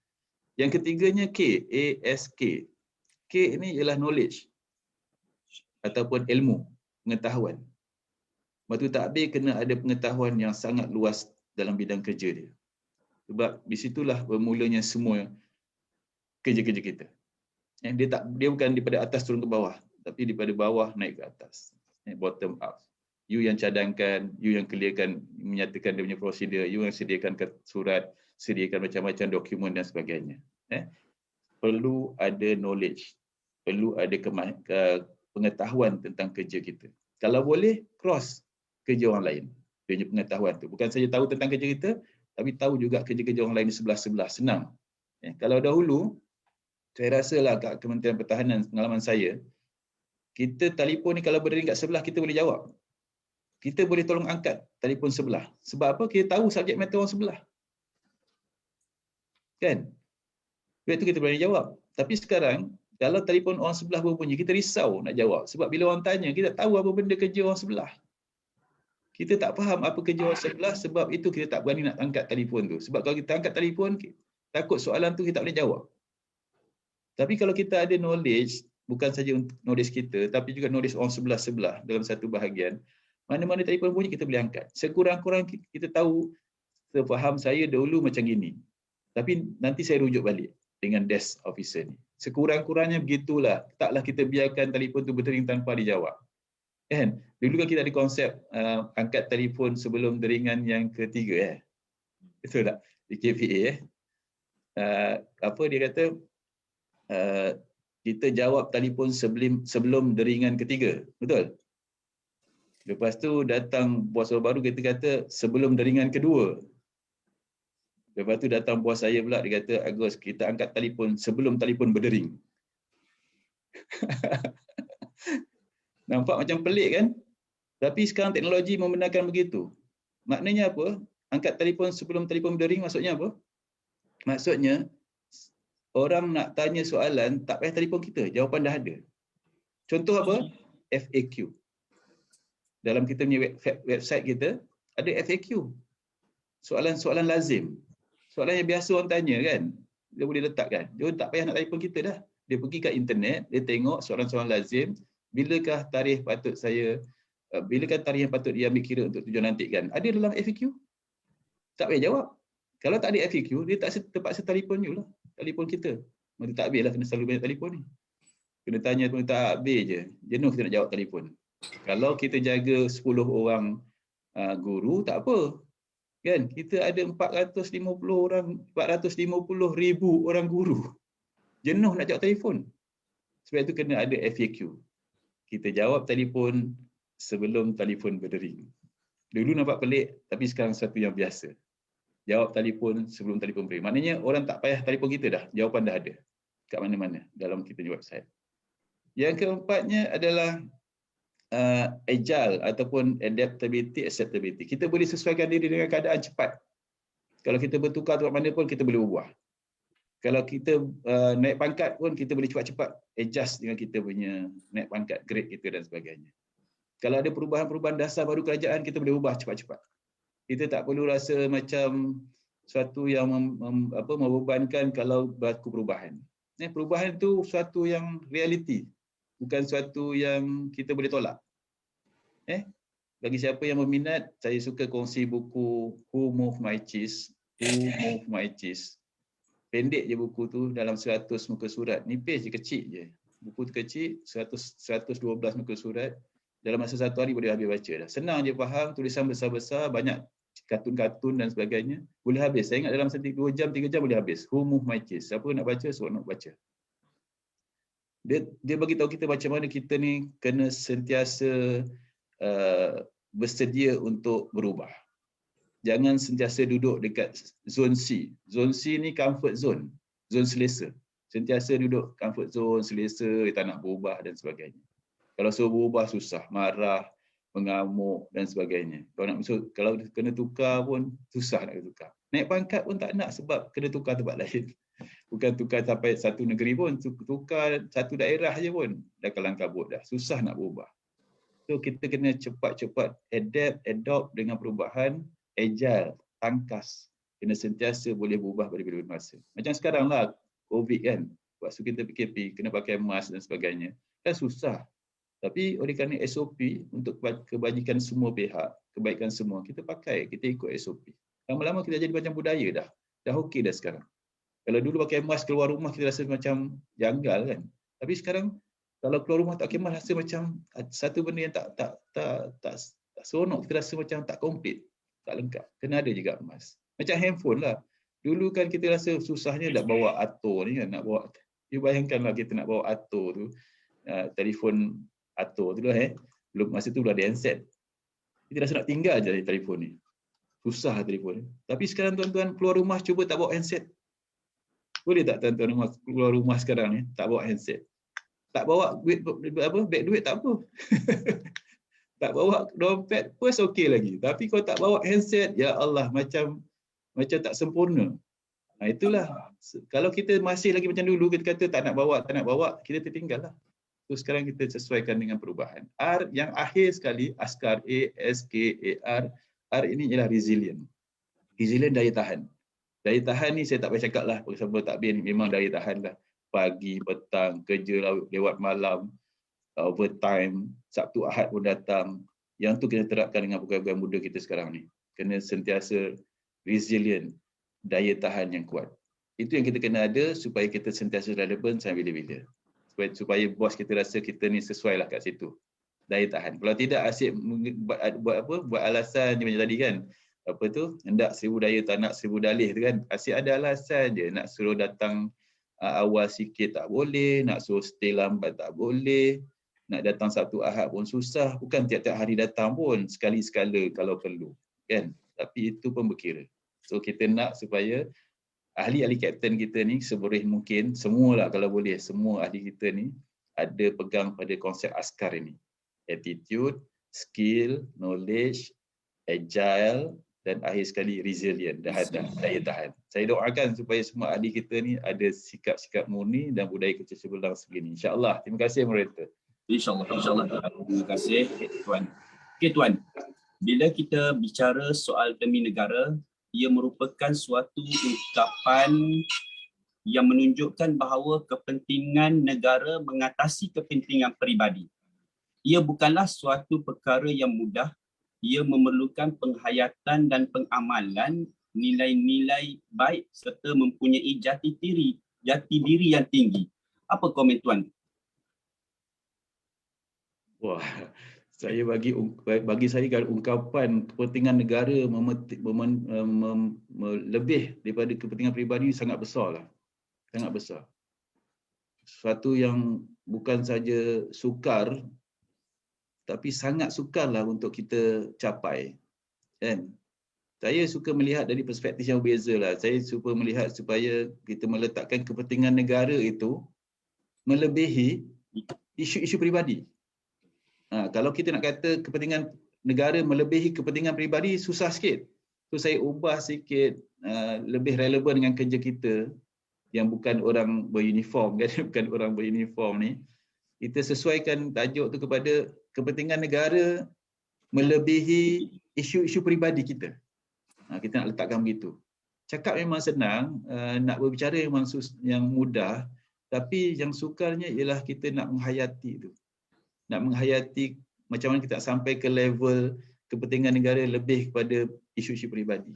Yang ketiganya K, A-S-K. K ini ialah knowledge ataupun ilmu, pengetahuan. Pentadbir kena ada pengetahuan yang sangat luas dalam bidang kerja dia. Sebab di situlah bermulanya semua kerja-kerja kita. Dia bukan daripada atas turun ke bawah, tapi daripada bawah naik ke atas. Bottom up. You yang cadangkan, you yang clearkan, menyatakan dia punya prosedur, you yang sediakan surat, sediakan macam-macam dokumen dan sebagainya. Perlu ada knowledge, perlu ada pengetahuan tentang kerja kita. Kalau boleh, cross kerja orang lain. Dia punya pengetahuan tu. Bukan saja tahu tentang kerja kita, tapi tahu juga kerja-kerja orang lain di sebelah-sebelah. Senang. Kalau dahulu, saya rasalah kat Kementerian Pertahanan, pengalaman saya, kita telefon ni kalau berdiri kat sebelah, kita boleh jawab. Kita boleh tolong angkat telefon sebelah. Sebab apa? Kita tahu subjek matter orang sebelah. Kan? Sebab itu kita boleh jawab. Tapi sekarang, kalau telefon orang sebelah berbunyi, kita risau nak jawab. Sebab bila orang tanya, kita tahu apa benda kerja orang sebelah. Kita tak faham apa kerja orang sebelah, sebab itu kita tak berani nak angkat telefon tu. Sebab kalau kita angkat telefon, takut soalan tu kita tak boleh jawab. Tapi kalau kita ada knowledge, bukan saja knowledge kita, tapi juga knowledge orang sebelah-sebelah dalam satu bahagian, mana-mana telefon bunyi kita boleh angkat. Sekurang-kurang kita tahu, sefaham saya dahulu macam gini. Tapi nanti saya rujuk balik dengan desk officer ni. Sekurang-kurangnya begitulah. Taklah kita biarkan telefon tu berdering tanpa dijawab. Kan? Dulu kan kita ada konsep angkat telefon sebelum deringan yang ketiga. Betul tak? Di KPA. Apa dia kata? Kita jawab telefon sebelum deringan ketiga. Betul? Lepas tu datang bos baru, kita kata sebelum deringan kedua. Lepas tu datang bos saya pula, dia kata, Agus, kita angkat telefon sebelum telefon berdering. Nampak macam pelik kan? Tapi sekarang teknologi membenarkan begitu. Maknanya apa? Angkat telefon sebelum telefon berdering maksudnya apa? Maksudnya, orang nak tanya soalan, tak payah telefon kita, jawapan dah ada. Contoh apa? FAQ. Dalam kita punya website kita, ada FAQ. Soalan-soalan lazim. Soalan yang biasa orang tanya kan, dia boleh letakkan. Dia tak payah nak telefon kita dah. Dia pergi kat internet, dia tengok soalan-soalan lazim, bilakah tarikh patut saya, bilakah tarikh yang patut dia ambil kira untuk tujuan nantikan. Ada dalam FAQ? Tak payah jawab. Kalau tak ada FAQ, dia tak terpaksa telefon you lah. Telefon kita. Mereka tak habis lah, kena selalu banyak telefon ni. Kena tanya pun tak habis je. Jenuh kita nak jawab telefon. Kalau kita jaga 10 orang guru, tak apa. Kan? Kita ada 450 ribu orang guru. Jenuh nak jawab telefon. Sebab itu kena ada FAQ. Kita jawab telefon sebelum telefon berdering. Dulu nampak pelik, tapi sekarang satu yang biasa. Jawab telefon sebelum telefon berdering. Maknanya orang tak payah telefon kita dah. Jawapan dah ada. Kat mana-mana dalam kita punya website. Yang keempatnya adalah agile ataupun adaptability, acceptability. Kita boleh sesuaikan diri dengan keadaan cepat. Kalau kita bertukar tempat mana pun, kita boleh ubah. Kalau kita naik pangkat pun, kita boleh cepat-cepat adjust dengan kita punya naik pangkat, grade kita dan sebagainya. Kalau ada perubahan-perubahan dasar baru kerajaan, kita boleh ubah cepat-cepat. Kita tak perlu rasa macam suatu yang membebankan kalau berlaku perubahan. Perubahan itu suatu yang realiti. Bukan suatu yang kita boleh tolak. Bagi siapa yang berminat, saya suka kongsi buku Who Moved My Cheese. Who Moved My Cheese. pendek je buku tu, dalam 100 muka surat. Nipis je, kecil je. Buku tu kecil, 112 muka surat. Dalam masa satu hari boleh habis baca dah. Senang je faham, tulisan besar-besar, banyak kartun-kartun dan sebagainya. Boleh habis. Saya ingat dalam 2 jam, 3 jam boleh habis. Who Move My Cheese. Siapa nak baca, seronok baca. Dia bagi tahu kita macam mana kita ni kena sentiasa bersedia untuk berubah. Jangan sentiasa duduk dekat zone C. Zone C ni comfort zone, zone selesa. Sentiasa duduk comfort zone, selesa, tak nak berubah dan sebagainya. Kalau suruh berubah susah, marah, mengamuk dan sebagainya. Kalau kena tukar pun susah nak tukar. Naik pangkat pun tak nak sebab kena tukar tempat lain. Bukan tukar sampai satu negeri pun, tukar satu daerah je pun dah kalang kabut dah. Susah nak berubah. So kita kena cepat-cepat adopt dengan perubahan, agile, tangkas. Kena sentiasa boleh berubah pada bila-bila masa. Macam sekarang lah, COVID kan. Waktu kita PKP, kena pakai mask dan sebagainya. Kan susah. Tapi oleh kerana SOP untuk kebajikan semua pihak, kebaikan semua, kita pakai, kita ikut SOP. Lama-lama kita jadi macam budaya dah. Dah okey dah sekarang. Kalau dulu pakai mask keluar rumah kita rasa macam janggal kan. Tapi sekarang kalau keluar rumah tak pakai mask rasa macam satu benda yang tak seronok, kita rasa macam tak komplit, tak lengkap. Kena ada juga mask. Macam handphone lah. Dulu kan kita rasa susahnya nak bawa atur ni kan, nak bawa. You bayangkanlah kita nak bawa atur tu, telefon atur tu lah belum, masa tu belum ada handset. Kita rasa nak tinggal je telefon ni. Susah telefon ni. Tapi sekarang tuan-tuan keluar rumah cuba tak bawa handset. Boleh tak tuan-tuan keluar rumah sekarang ni tak bawa handset? Tak bawa duit beg duit tak apa. Tak bawa dompet pun okey lagi. Tapi kalau tak bawa handset, ya Allah macam tak sempurna. Itulah. Kalau kita masih lagi macam dulu kita kata tak nak bawa, kita tertinggal lah. So sekarang kita sesuaikan dengan perubahan. R yang akhir sekali, askar, A-S-K-A-R. R ini ialah resilient. Resilient, daya tahan. Daya tahan ni saya tak payah cakap lah. Sebab takbir ni memang daya tahan lah. Pagi, petang, kerja lewat malam, overtime, Sabtu Ahad pun datang. Yang tu kita terapkan dengan pegawai muda kita sekarang ni. Kena sentiasa resilient, daya tahan yang kuat. Itu yang kita kena ada supaya kita sentiasa relevan sampai bila-bila. Supaya bos kita rasa kita ni sesuai lah kat situ. Daya tahan. Kalau tidak asyik buat alasan macam tadi kan. Apa tu? Hendak 1000 daya tak nak 1000 dalih tu kan. Asyik ada alasan je. Nak suruh datang awal sikit tak boleh. Nak suruh stay lambat tak boleh. Nak datang Sabtu Ahad pun susah. Bukan tiap-tiap hari datang pun. Sekali-sekala kalau perlu. Kan? Tapi itu pun berkira. So kita nak supaya ahli-ahli kapten kita ni seboleh mungkin, semualah kalau boleh, semua ahli kita ni ada pegang pada konsep askar ini. Attitude, skill, knowledge, agile dan akhir sekali resilient, daya tahan. Saya doakan supaya semua ahli kita ni ada sikap-sikap murni dan budaya kerja sebelang segini. InsyaAllah. Terima kasih moderator. InsyaAllah. Terima kasih Tuan. Okey Tuan, bila kita bicara soal demi negara, ia merupakan suatu ungkapan yang menunjukkan bahawa kepentingan negara mengatasi kepentingan peribadi. Ia bukanlah suatu perkara yang mudah. Ia memerlukan penghayatan dan pengamalan nilai-nilai baik serta mempunyai jati diri yang tinggi. Apa komen Tuan? Wah, saya bagi saya kalau ungkapan kepentingan negara lebih daripada kepentingan peribadi sangat besar lah. Sangat besar. Sesuatu yang bukan saja sukar tapi sangat sukarlah untuk kita capai. Kan? Saya suka melihat dari perspektif yang berbeza lah. Saya suka melihat supaya kita meletakkan kepentingan negara itu melebihi isu-isu peribadi. Kalau kita nak kata kepentingan negara melebihi kepentingan peribadi, susah sikit. So saya ubah sikit, lebih relevan dengan kerja kita yang bukan orang beruniform, kan? Bukan orang beruniform ni. Kita sesuaikan tajuk tu kepada kepentingan negara melebihi isu-isu peribadi kita. Kita nak letakkan begitu. Cakap memang senang, nak berbicara memang yang mudah, tapi yang sukarnya ialah kita nak menghayati tu. Nak menghayati macam mana kita sampai ke level kepentingan negara lebih kepada isu-isu peribadi.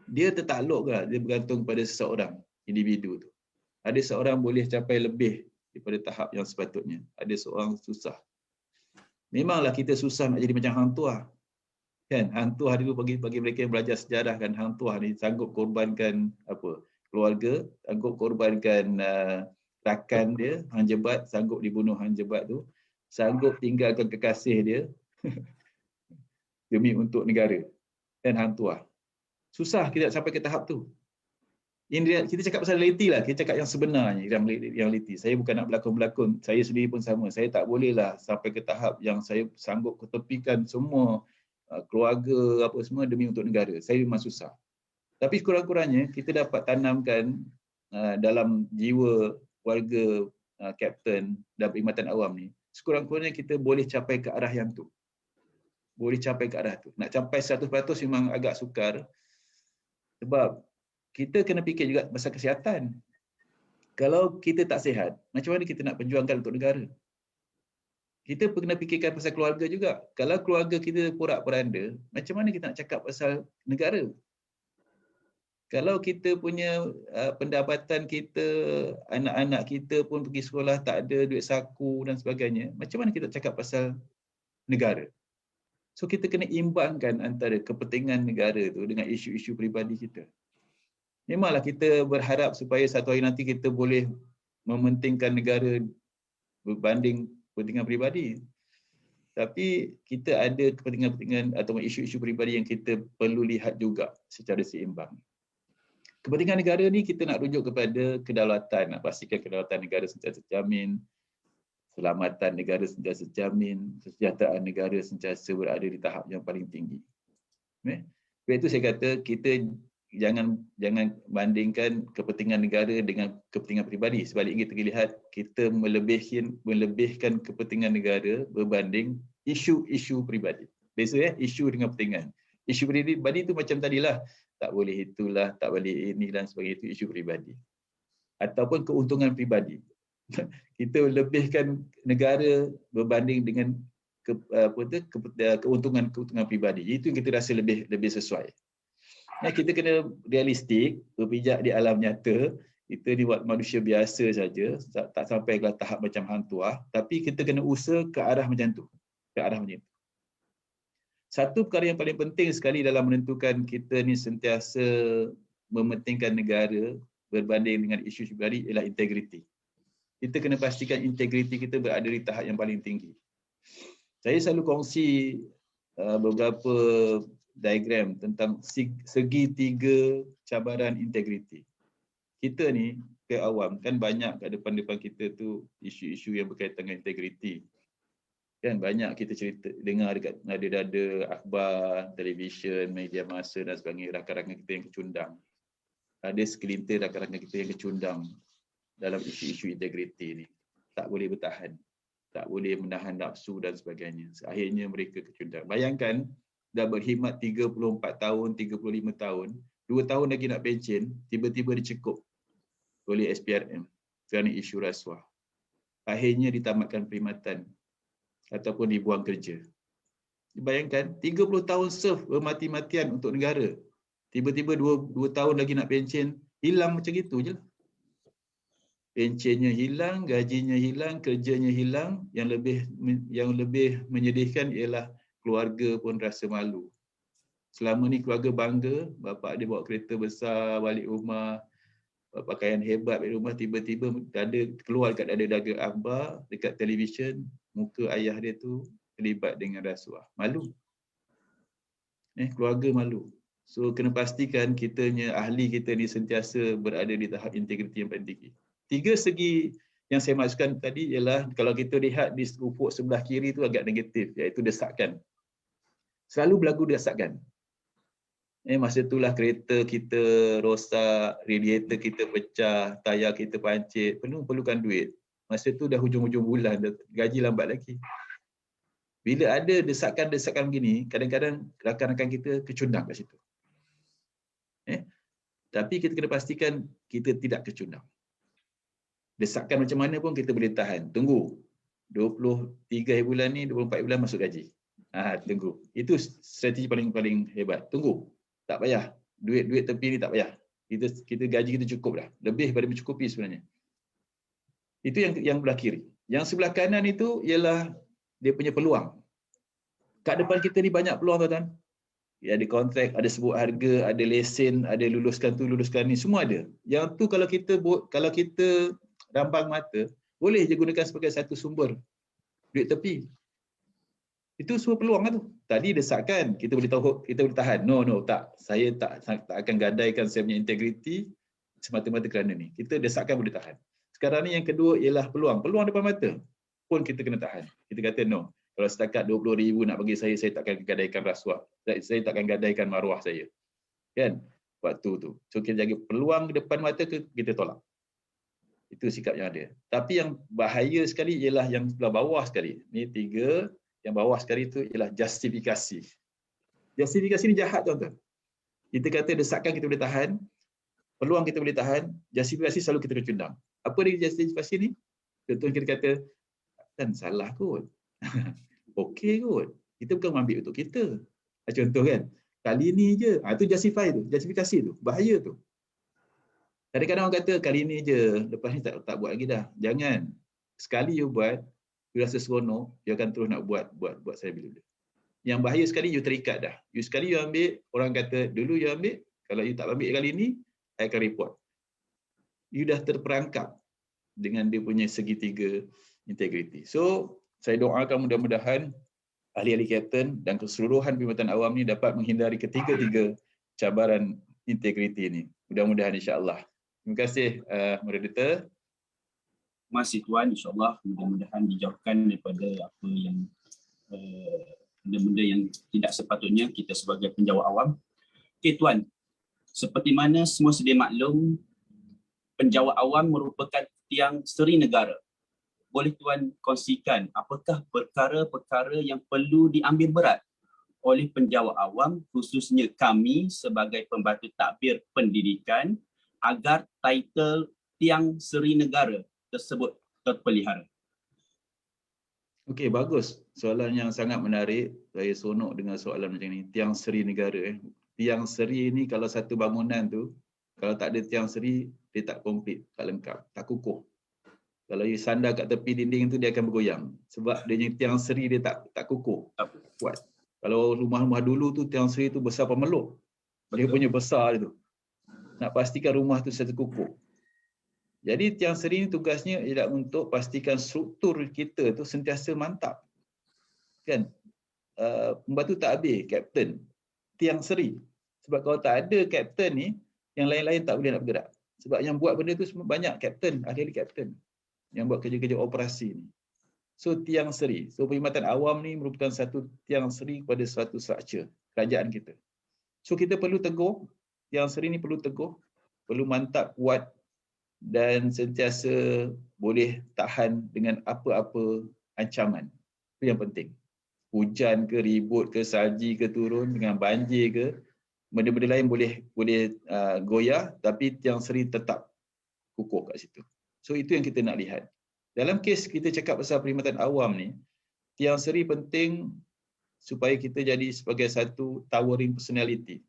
Dia tertakluk ke? Dia bergantung kepada seseorang. individu tu. Ada seorang boleh capai lebih daripada tahap yang sepatutnya. Ada seorang susah. Memanglah kita susah nak jadi macam Hang Tuah. Kan? Hang Tuah dulu bagi mereka yang belajar sejarah kan, Hang Tuah ni sanggup korbankan keluarga, sanggup korbankan rakan dia, Hang Jebat, sanggup dibunuh Hang Jebat tu, sanggup tinggalkan kekasih dia demi untuk negara. Dan Hang Tuah. Susah kita nak sampai ke tahap tu. Kita cakap pasal realiti lah, kita cakap yang sebenarnya, yang realiti. Saya bukan nak berlakon-berlakon, saya sendiri pun sama. Saya tak bolehlah sampai ke tahap yang saya sanggup ketepikan semua keluarga apa semua demi untuk negara. Saya memang susah. Tapi kurang-kurangnya kita dapat tanamkan dalam jiwa warga kapten dan perkhidmatan awam ni, sekurang-kurangnya kita boleh capai ke arah yang tu. Boleh capai ke arah tu. Nak capai 100% memang agak sukar. Sebab kita kena fikir juga pasal kesihatan. Kalau kita tak sihat, macam mana kita nak perjuangkan untuk negara? Kita kena fikirkan pasal keluarga juga. Kalau keluarga kita porak-poranda, macam mana kita nak cakap pasal negara? Kalau kita punya pendapatan kita, anak-anak kita pun pergi sekolah tak ada duit saku dan sebagainya, macam mana kita cakap pasal negara? So kita kena imbangkan antara kepentingan negara tu dengan isu-isu peribadi kita. Memanglah kita berharap supaya satu hari nanti kita boleh mementingkan negara berbanding kepentingan peribadi. Tapi kita ada kepentingan-kepentingan atau isu-isu peribadi yang kita perlu lihat juga secara seimbang. Kepentingan negara ni kita nak rujuk kepada kedaulatan, nak pastikan kedaulatan negara sentiasa terjamin, keselamatan negara sentiasa terjamin, kesejahteraan negara sentiasa berada di tahap yang paling tinggi. Sebab itu saya kata kita jangan bandingkan kepentingan negara dengan kepentingan peribadi. Sebaliknya kita lihat kita melebihkan kepentingan negara berbanding isu-isu peribadi. Biasa isu dengan kepentingan. Isu peribadi itu macam tadilah, tak boleh itulah, tak boleh ini dan sebagainya, itu isu peribadi. Ataupun keuntungan peribadi. Kita lebihkan negara berbanding dengan keuntungan peribadi. Itu yang kita rasa lebih sesuai. Kita kena realistik, berpijak di alam nyata. Kita ni buat manusia biasa saja, tak sampai ke tahap macam Hang Tuah, tapi kita kena usaha ke arah macam tu. Satu perkara yang paling penting sekali dalam menentukan kita ni sentiasa mementingkan negara berbanding dengan isu pribadi ialah integriti. Kita kena pastikan integriti kita berada di tahap yang paling tinggi. Saya selalu kongsi beberapa diagram tentang segitiga cabaran integriti. Kita ni ke awam kan banyak kat depan-depan kita tu isu-isu yang berkaitan dengan integriti. Kan banyak kita cerita dengar dekat nada-nada akhbar, televisyen, media massa dan sebagainya, rakan-rakan kita yang kecundang. Ada segelintir rakan-rakan kita yang kecundang dalam isu-isu integriti ni. Tak boleh bertahan, tak boleh menahan nafsu dan sebagainya. Akhirnya mereka kecundang. Bayangkan dah berkhidmat 34 tahun, 35 tahun, 2 tahun lagi nak pencen, tiba-tiba dicekup oleh SPRM kerana isu rasuah. Akhirnya ditamatkan perkhidmatan ataupun dibuang kerja. Bayangkan 30 tahun serve bermati-matian untuk negara. Tiba-tiba 2 tahun lagi nak pencen, hilang macam gitu je. Pencennya hilang, gajinya hilang, kerjanya hilang. Yang lebih menyedihkan ialah keluarga pun rasa malu. Selama ni keluarga bangga, bapa dia bawa kereta besar balik rumah, pakaian hebat balik rumah, tiba-tiba keluar dekat dada akhbar, dekat televisyen, muka ayah dia tu terlibat dengan rasuah. Malu. Keluarga malu. So kena pastikan ahli kita ni sentiasa berada di tahap integriti yang paling tinggi. 3 segi yang saya maksudkan tadi ialah kalau kita lihat di ufuk sebelah kiri tu agak negatif, iaitu desakan. Selalu berlaku desakan. Masa itulah kereta kita rosak, radiator kita pecah, tayar kita pancit, perlukan duit. Masa tu dah hujung-hujung bulan, gaji lambat lagi. Bila ada desakan-desakan begini, kadang-kadang rakan-rakan kita kecundang kat situ. Tapi kita kena pastikan kita tidak kecundang. Desakan macam mana pun kita boleh tahan. Tunggu. 23 bulan ni, 24 bulan masuk gaji. Tunggu. Itu strategi paling hebat. Tunggu. Tak payah. Duit tepi ni tak payah. Kita gaji kita cukup dah. Lebih daripada mencukupi sebenarnya. Itu yang belah kiri. Yang sebelah kanan itu ialah dia punya peluang. Kat depan kita ni banyak peluang tuan-tuan. Ada kontrak, ada sebut harga, ada lesen, ada luluskan tu, luluskan ni, semua ada. Yang tu kalau kita rambang mata, boleh je gunakan sebagai satu sumber duit tepi. Itu semua peluang lah tu. Tadi desakan, kita boleh tahu, kita boleh tahan. No, tak. Saya tak akan gadaikan saya punya integriti semata-mata kerana ni. Kita desakan boleh tahan. Sekarang ni yang kedua ialah peluang. Peluang depan mata pun kita kena tahan. Kita kata no. Kalau setakat 20,000 nak bagi saya takkan gadaikan rasuah. Saya takkan gadaikan maruah saya. Kan? Waktu tu. So kita jaga peluang depan mata kita tolak. Itu sikap yang ada. Tapi yang bahaya sekali ialah yang sebelah bawah sekali. Ni 3, yang bawah sekali tu ialah justifikasi. Justifikasi ni jahat tuan-tuan. Kita kata desakan kita boleh tahan, peluang kita boleh tahan, justifikasi selalu kita kecundang. Apa dia justifikasi ni? Contoh kita kata, kan salah kot. Okey kot. Kita bukan ambil untuk kita. Contoh kan, kali ni je. Itu justify tu, justifikasi tu. Bahaya tu. Kadang-kadang orang kata, kali ni je, lepas ni tak buat lagi dah. Jangan. Sekali you buat, you rasa seronok, you akan terus nak buat saya bila-bila. Yang bahaya sekali, you terikat dah. You sekali you ambil, orang kata, dulu you ambil, kalau you tak ambil kali ni, I akan report. You dah terperangkap dengan dia punya segitiga integriti. So, saya doakan mudah-mudahan ahli-ahli kapten dan keseluruhan perkhidmatan awam ni dapat menghindari ketiga-tiga cabaran integriti ini. Mudah-mudahan insya-Allah. Terima kasih moderator. Terima kasih Tuan, insya-Allah mudah-mudahan dijauhkan daripada apa yang benda-benda yang tidak sepatutnya kita sebagai penjawat awam. Okey Tuan, seperti mana semua sedia maklum, penjawat awam merupakan tiang seri negara. Boleh Tuan kongsikan apakah perkara-perkara yang perlu diambil berat oleh penjawat awam, khususnya kami sebagai pembantu tadbir pendidikan, agar title tiang seri negara tersebut terpelihara? Okey, bagus. Soalan yang sangat menarik. Saya seronok dengan soalan macam ni. Tiang seri negara. Tiang seri ni kalau satu bangunan tu, kalau tak ada tiang seri, dia tak komplit, tak lengkap, tak kukuh. Kalau you sandar kat tepi dinding tu, dia akan bergoyang. Sebab dia punya tiang seri dia tak kukuh, tak kuat. Kalau rumah-rumah dulu tu, tiang seri tu besar pemeluk. Dia punya besar tu. Nak pastikan rumah tu satu kukuh. Jadi tiang seri ni tugasnya ialah untuk pastikan struktur kita tu sentiasa mantap. Kan? Pembantu takbir, kapten, tiang seri. Sebab kalau tak ada kapten ni, yang lain-lain tak boleh nak bergerak. Sebab yang buat benda tu semua banyak kapten, ahli-ahli kapten yang buat kerja-kerja operasi ni. So tiang seri. So perkhidmatan awam ni merupakan satu tiang seri kepada suatu struktur kerajaan kita. So kita perlu teguh, tiang seri ni perlu teguh, perlu mantap, kuat dan sentiasa boleh tahan dengan apa-apa ancaman. Itu yang penting. Hujan ke, ribut ke, salji ke turun, dengan banjir ke, benda-benda lain boleh goyah, tapi tiang seri tetap kukuh kat situ. So itu yang kita nak lihat. Dalam kes kita cakap pasal perkhidmatan awam ni, tiang seri penting supaya kita jadi sebagai satu towering personality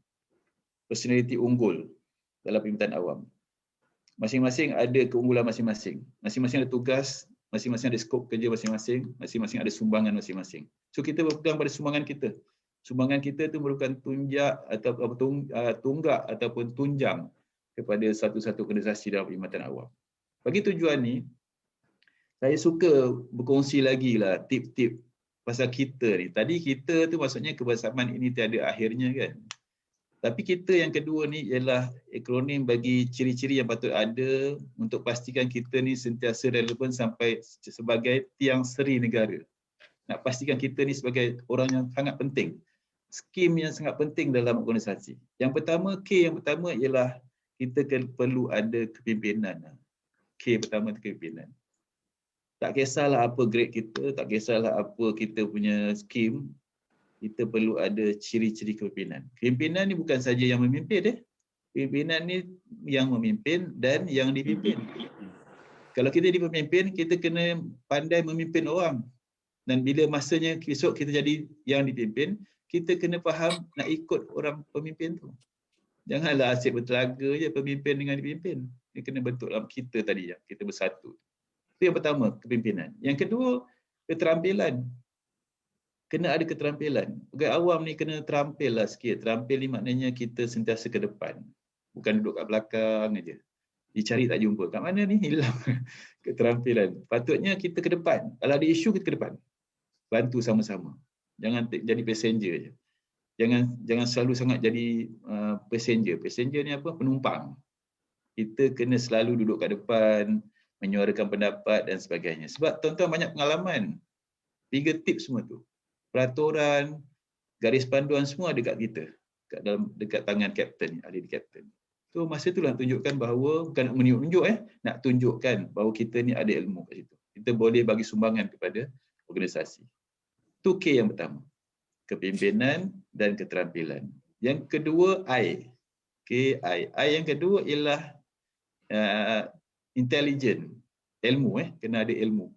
unggul dalam perkhidmatan awam. Masing-masing ada keunggulan masing-masing. Masing-masing ada tugas, masing-masing ada skop kerja masing-masing, masing-masing ada sumbangan masing-masing. So kita berpegang pada sumbangan kita. Sumbangan kita tu merupakan tunggak ataupun tunjang kepada satu-satu organisasi dalam perkhidmatan awam. Bagi tujuan ni, saya suka berkongsi lagi lah tip-tip pasal kita ni. Tadi kita tu maksudnya kebersamaan ini tiada akhirnya kan. Tapi kita yang kedua ni ialah akronim bagi ciri-ciri yang patut ada untuk pastikan kita ni sentiasa relevan sampai sebagai tiang seri negara. Nak pastikan kita ni sebagai orang yang sangat penting. Skim yang sangat penting dalam organisasi. Yang pertama, K yang pertama ialah kita perlu ada kepimpinan. K pertama itu kepimpinan. Tak kisahlah apa grade kita, tak kisahlah apa kita punya skim, kita perlu ada ciri-ciri kepimpinan. Kepimpinan ni bukan saja yang memimpin Kepimpinan ni yang memimpin dan yang dipimpin. Kalau kita jadi pemimpin, kita kena pandai memimpin orang. Dan bila masanya esok kita jadi yang dipimpin, kita kena faham nak ikut orang pemimpin tu. Janganlah asyik bertelaga je pemimpin dengan dipimpin. Dia kena bentuk dalam kita tadi yang kita bersatu. Itu yang pertama, kepimpinan. Yang kedua, keterampilan. Kena ada keterampilan. Pegawai awam ni kena terampil lah sikit. Terampil ni maknanya kita sentiasa ke depan. Bukan duduk kat belakang aja. Dicari tak jumpa. Kat mana ni? Hilang keterampilan. Patutnya kita ke depan. Kalau ada isu, kita ke depan. Bantu sama-sama. Jangan jadi passenger je. Jangan selalu sangat jadi passenger. Passenger ni apa? Penumpang. Kita kena selalu duduk kat depan, menyuarakan pendapat dan sebagainya. Sebab tuan-tuan banyak pengalaman. 3 tips semua tu. Peraturan, garis panduan semua ada kat kita. Dekat tangan kapten, ahli kapten. So masa itulah tunjukkan bahawa, bukan nak menunjuk nak tunjukkan bahawa kita ni ada ilmu kat situ. Kita boleh bagi sumbangan kepada organisasi. Itu K yang pertama. Kepimpinan dan keterampilan. Yang kedua, I. K-I. I yang kedua ialah intelligent. Ilmu, kena ada ilmu.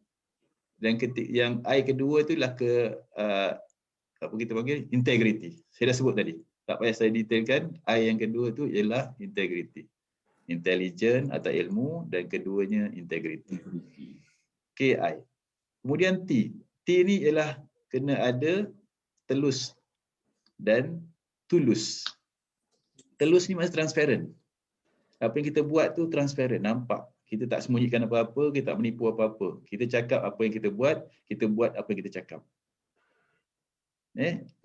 Dan yang I kedua tu ialah apa kita panggil? Integrity. Saya dah sebut tadi. Tak payah saya detailkan. I yang kedua tu ialah integrity. Intelligent atau ilmu dan keduanya integrity. K-I. Kemudian T. T ni ialah kena ada telus dan tulus. Telus ni maksud transparent. Apa yang kita buat tu transparent, nampak. Kita tak sembunyikan apa-apa, kita tak menipu apa-apa. Kita cakap apa yang kita buat apa yang kita cakap.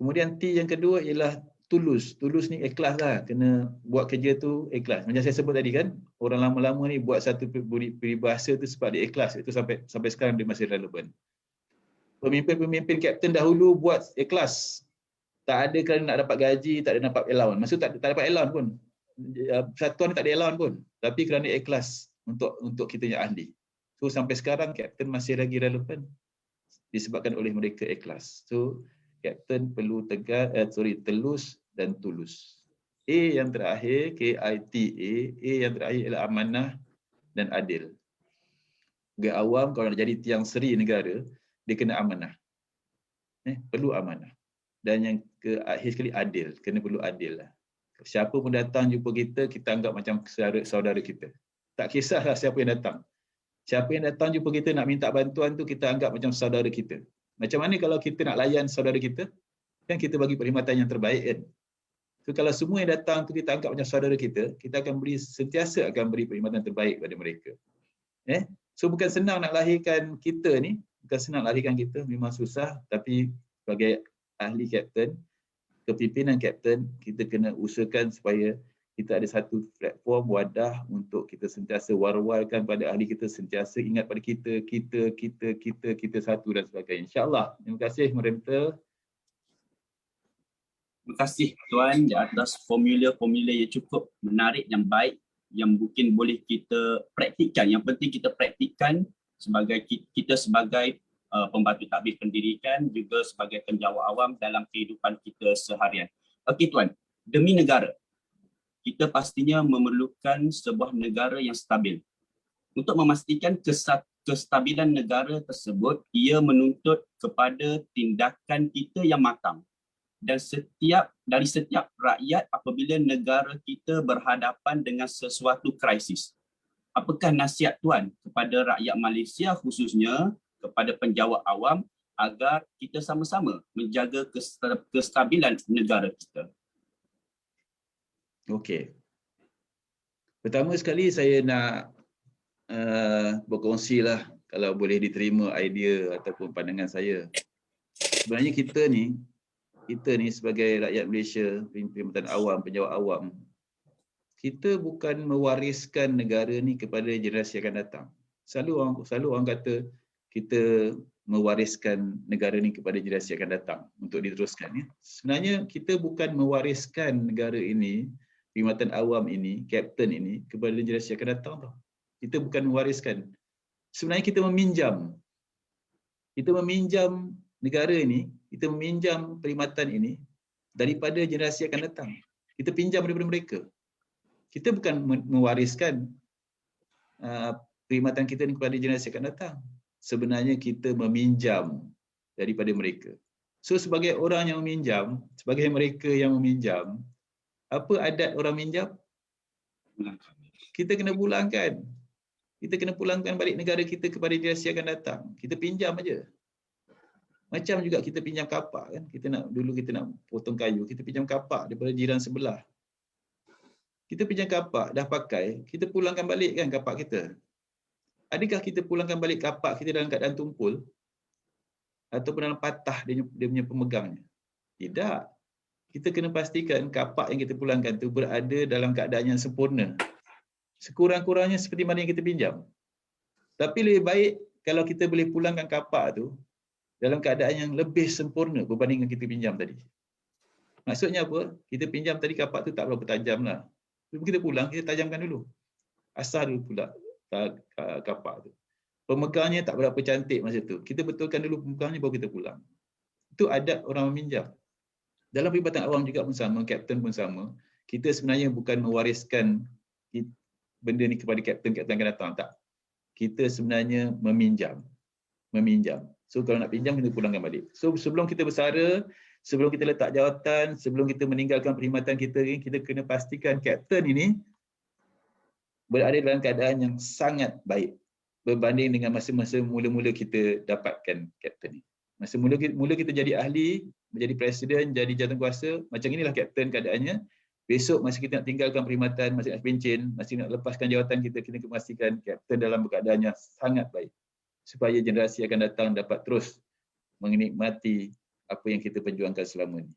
Kemudian T yang kedua ialah tulus. Tulus ni ikhlas lah. Kena buat kerja tu ikhlas. Macam saya sebut tadi kan, orang lama-lama ni buat satu peribahasa tu sebab dia ikhlas. Itu sampai sekarang dia masih relevan. Pemimpin-pemimpin kapten dahulu buat ikhlas. Tak ada kerana nak dapat gaji, tak ada dapat allowance. Maksud tak dapat allowance pun. Persatuan ni tak ada allowance pun. Tapi kerana ikhlas untuk kita yang ahli. So sampai sekarang kapten masih lagi relevan disebabkan oleh mereka ikhlas. So kapten perlu telus dan tulus. A yang terakhir, K-I-T-A, A yang terakhir ialah amanah dan adil. Pegawai awam kalau nak jadi tiang seri negara, dia kena amanah. Perlu amanah. Dan yang akhir sekali adil, kena perlu adil lah. Siapa pun datang jumpa kita, kita anggap macam saudara kita. Tak kisahlah siapa yang datang. Siapa yang datang jumpa kita nak minta bantuan tu, kita anggap macam saudara kita. Macam mana kalau kita nak layan saudara kita? Kan kita bagi perkhidmatan yang terbaik kan? So kalau semua yang datang tu kita anggap macam saudara kita akan sentiasa akan beri perkhidmatan terbaik pada mereka. So bukan senang nak lahirkan kita ni, memang susah, tapi sebagai ahli kapten, kepimpinan kapten, kita kena usahakan supaya kita ada satu platform wadah untuk kita sentiasa war-warkan pada ahli kita, sentiasa ingat pada kita satu dan sebagainya. InsyaAllah. Terima kasih moderator. Terima kasih Tuan di atas formula-formula yang cukup menarik, yang baik, yang mungkin boleh kita praktikkan. Yang penting kita praktikkan sebagai kita sebagai pembantu tadbir pendidikan, juga sebagai penjawat awam dalam kehidupan kita seharian. Okey Tuan, demi negara, kita pastinya memerlukan sebuah negara yang stabil. Untuk memastikan kestabilan negara tersebut, ia menuntut kepada tindakan kita yang matang. Dan dari setiap rakyat apabila negara kita berhadapan dengan sesuatu krisis. Apakah nasihat Tuan kepada rakyat Malaysia, khususnya kepada penjawat awam, agar kita sama-sama menjaga kestabilan negara kita? Okey. Pertama sekali saya nak berkongsilah kalau boleh diterima idea ataupun pandangan saya. Sebenarnya kita ni sebagai rakyat Malaysia, perkhidmatan awam, penjawat awam, kita bukan mewariskan negara ni kepada generasi akan datang. Selalu orang kata kita mewariskan negara ni kepada generasi akan datang untuk diteruskan. Sebenarnya kita bukan mewariskan negara ini, perkhidmatan awam ini, kapten ini kepada generasi akan datang tau. Kita bukan mewariskan. Sebenarnya kita meminjam. Kita meminjam negara ini, kita meminjam perkhidmatan ini daripada generasi akan datang. Kita pinjam daripada mereka. Kita bukan mewariskan perkhidmatan kita ini kepada generasi akan datang. Sebenarnya kita meminjam daripada mereka. So sebagai orang yang meminjam, sebagai mereka yang meminjam, Apa adat orang minjam? Kita kena pulangkan. Kita kena pulangkan balik negara kita kepada generasi akan datang. Kita pinjam aja. Macam juga kita pinjam kapak kan. Dulu kita nak potong kayu, kita pinjam kapak daripada jiran sebelah. Kita pinjam kapak, dah pakai, kita pulangkan balik kan kapak kita. Adakah kita pulangkan balik kapak kita dalam keadaan tumpul? Ataupun dalam patah dia punya pemegangnya? Tidak. Kita kena pastikan kapak yang kita pulangkan tu berada dalam keadaan yang sempurna. Sekurang-kurangnya seperti mana yang kita pinjam. Tapi lebih baik kalau kita boleh pulangkan kapak tu dalam keadaan yang lebih sempurna berbanding dengan kita pinjam tadi. Maksudnya apa? Kita pinjam tadi kapak tu tak berapa tajam lah. Sebelum kita pulang, kita tajamkan dulu. Asah dulu pula kapak tu. Pemegangnya tak berapa cantik masa tu. Kita betulkan dulu pemegangnya baru kita pulang. Itu adat orang meminjam. Dalam peribatan awam juga pun sama, kapten pun sama. Kita sebenarnya bukan mewariskan benda ni kepada kapten akan datang. Tak. Kita sebenarnya meminjam. So kalau nak pinjam, kita pulangkan balik. So sebelum kita bersara, sebelum kita letak jawatan, sebelum kita meninggalkan perkhidmatan kita kena pastikan kapten ini berada dalam keadaan yang sangat baik berbanding dengan masa-masa mula-mula kita dapatkan kapten ni. Masa mula kita jadi ahli, menjadi presiden, jadi jawatankuasa, macam inilah kapten keadaannya. Besok masa kita nak tinggalkan perkhidmatan, masa nak pencen, masa nak lepaskan jawatan kita, kena memastikan kapten dalam keadaan yang sangat baik. Supaya generasi akan datang dapat terus menikmati apa yang kita perjuangkan selama ini.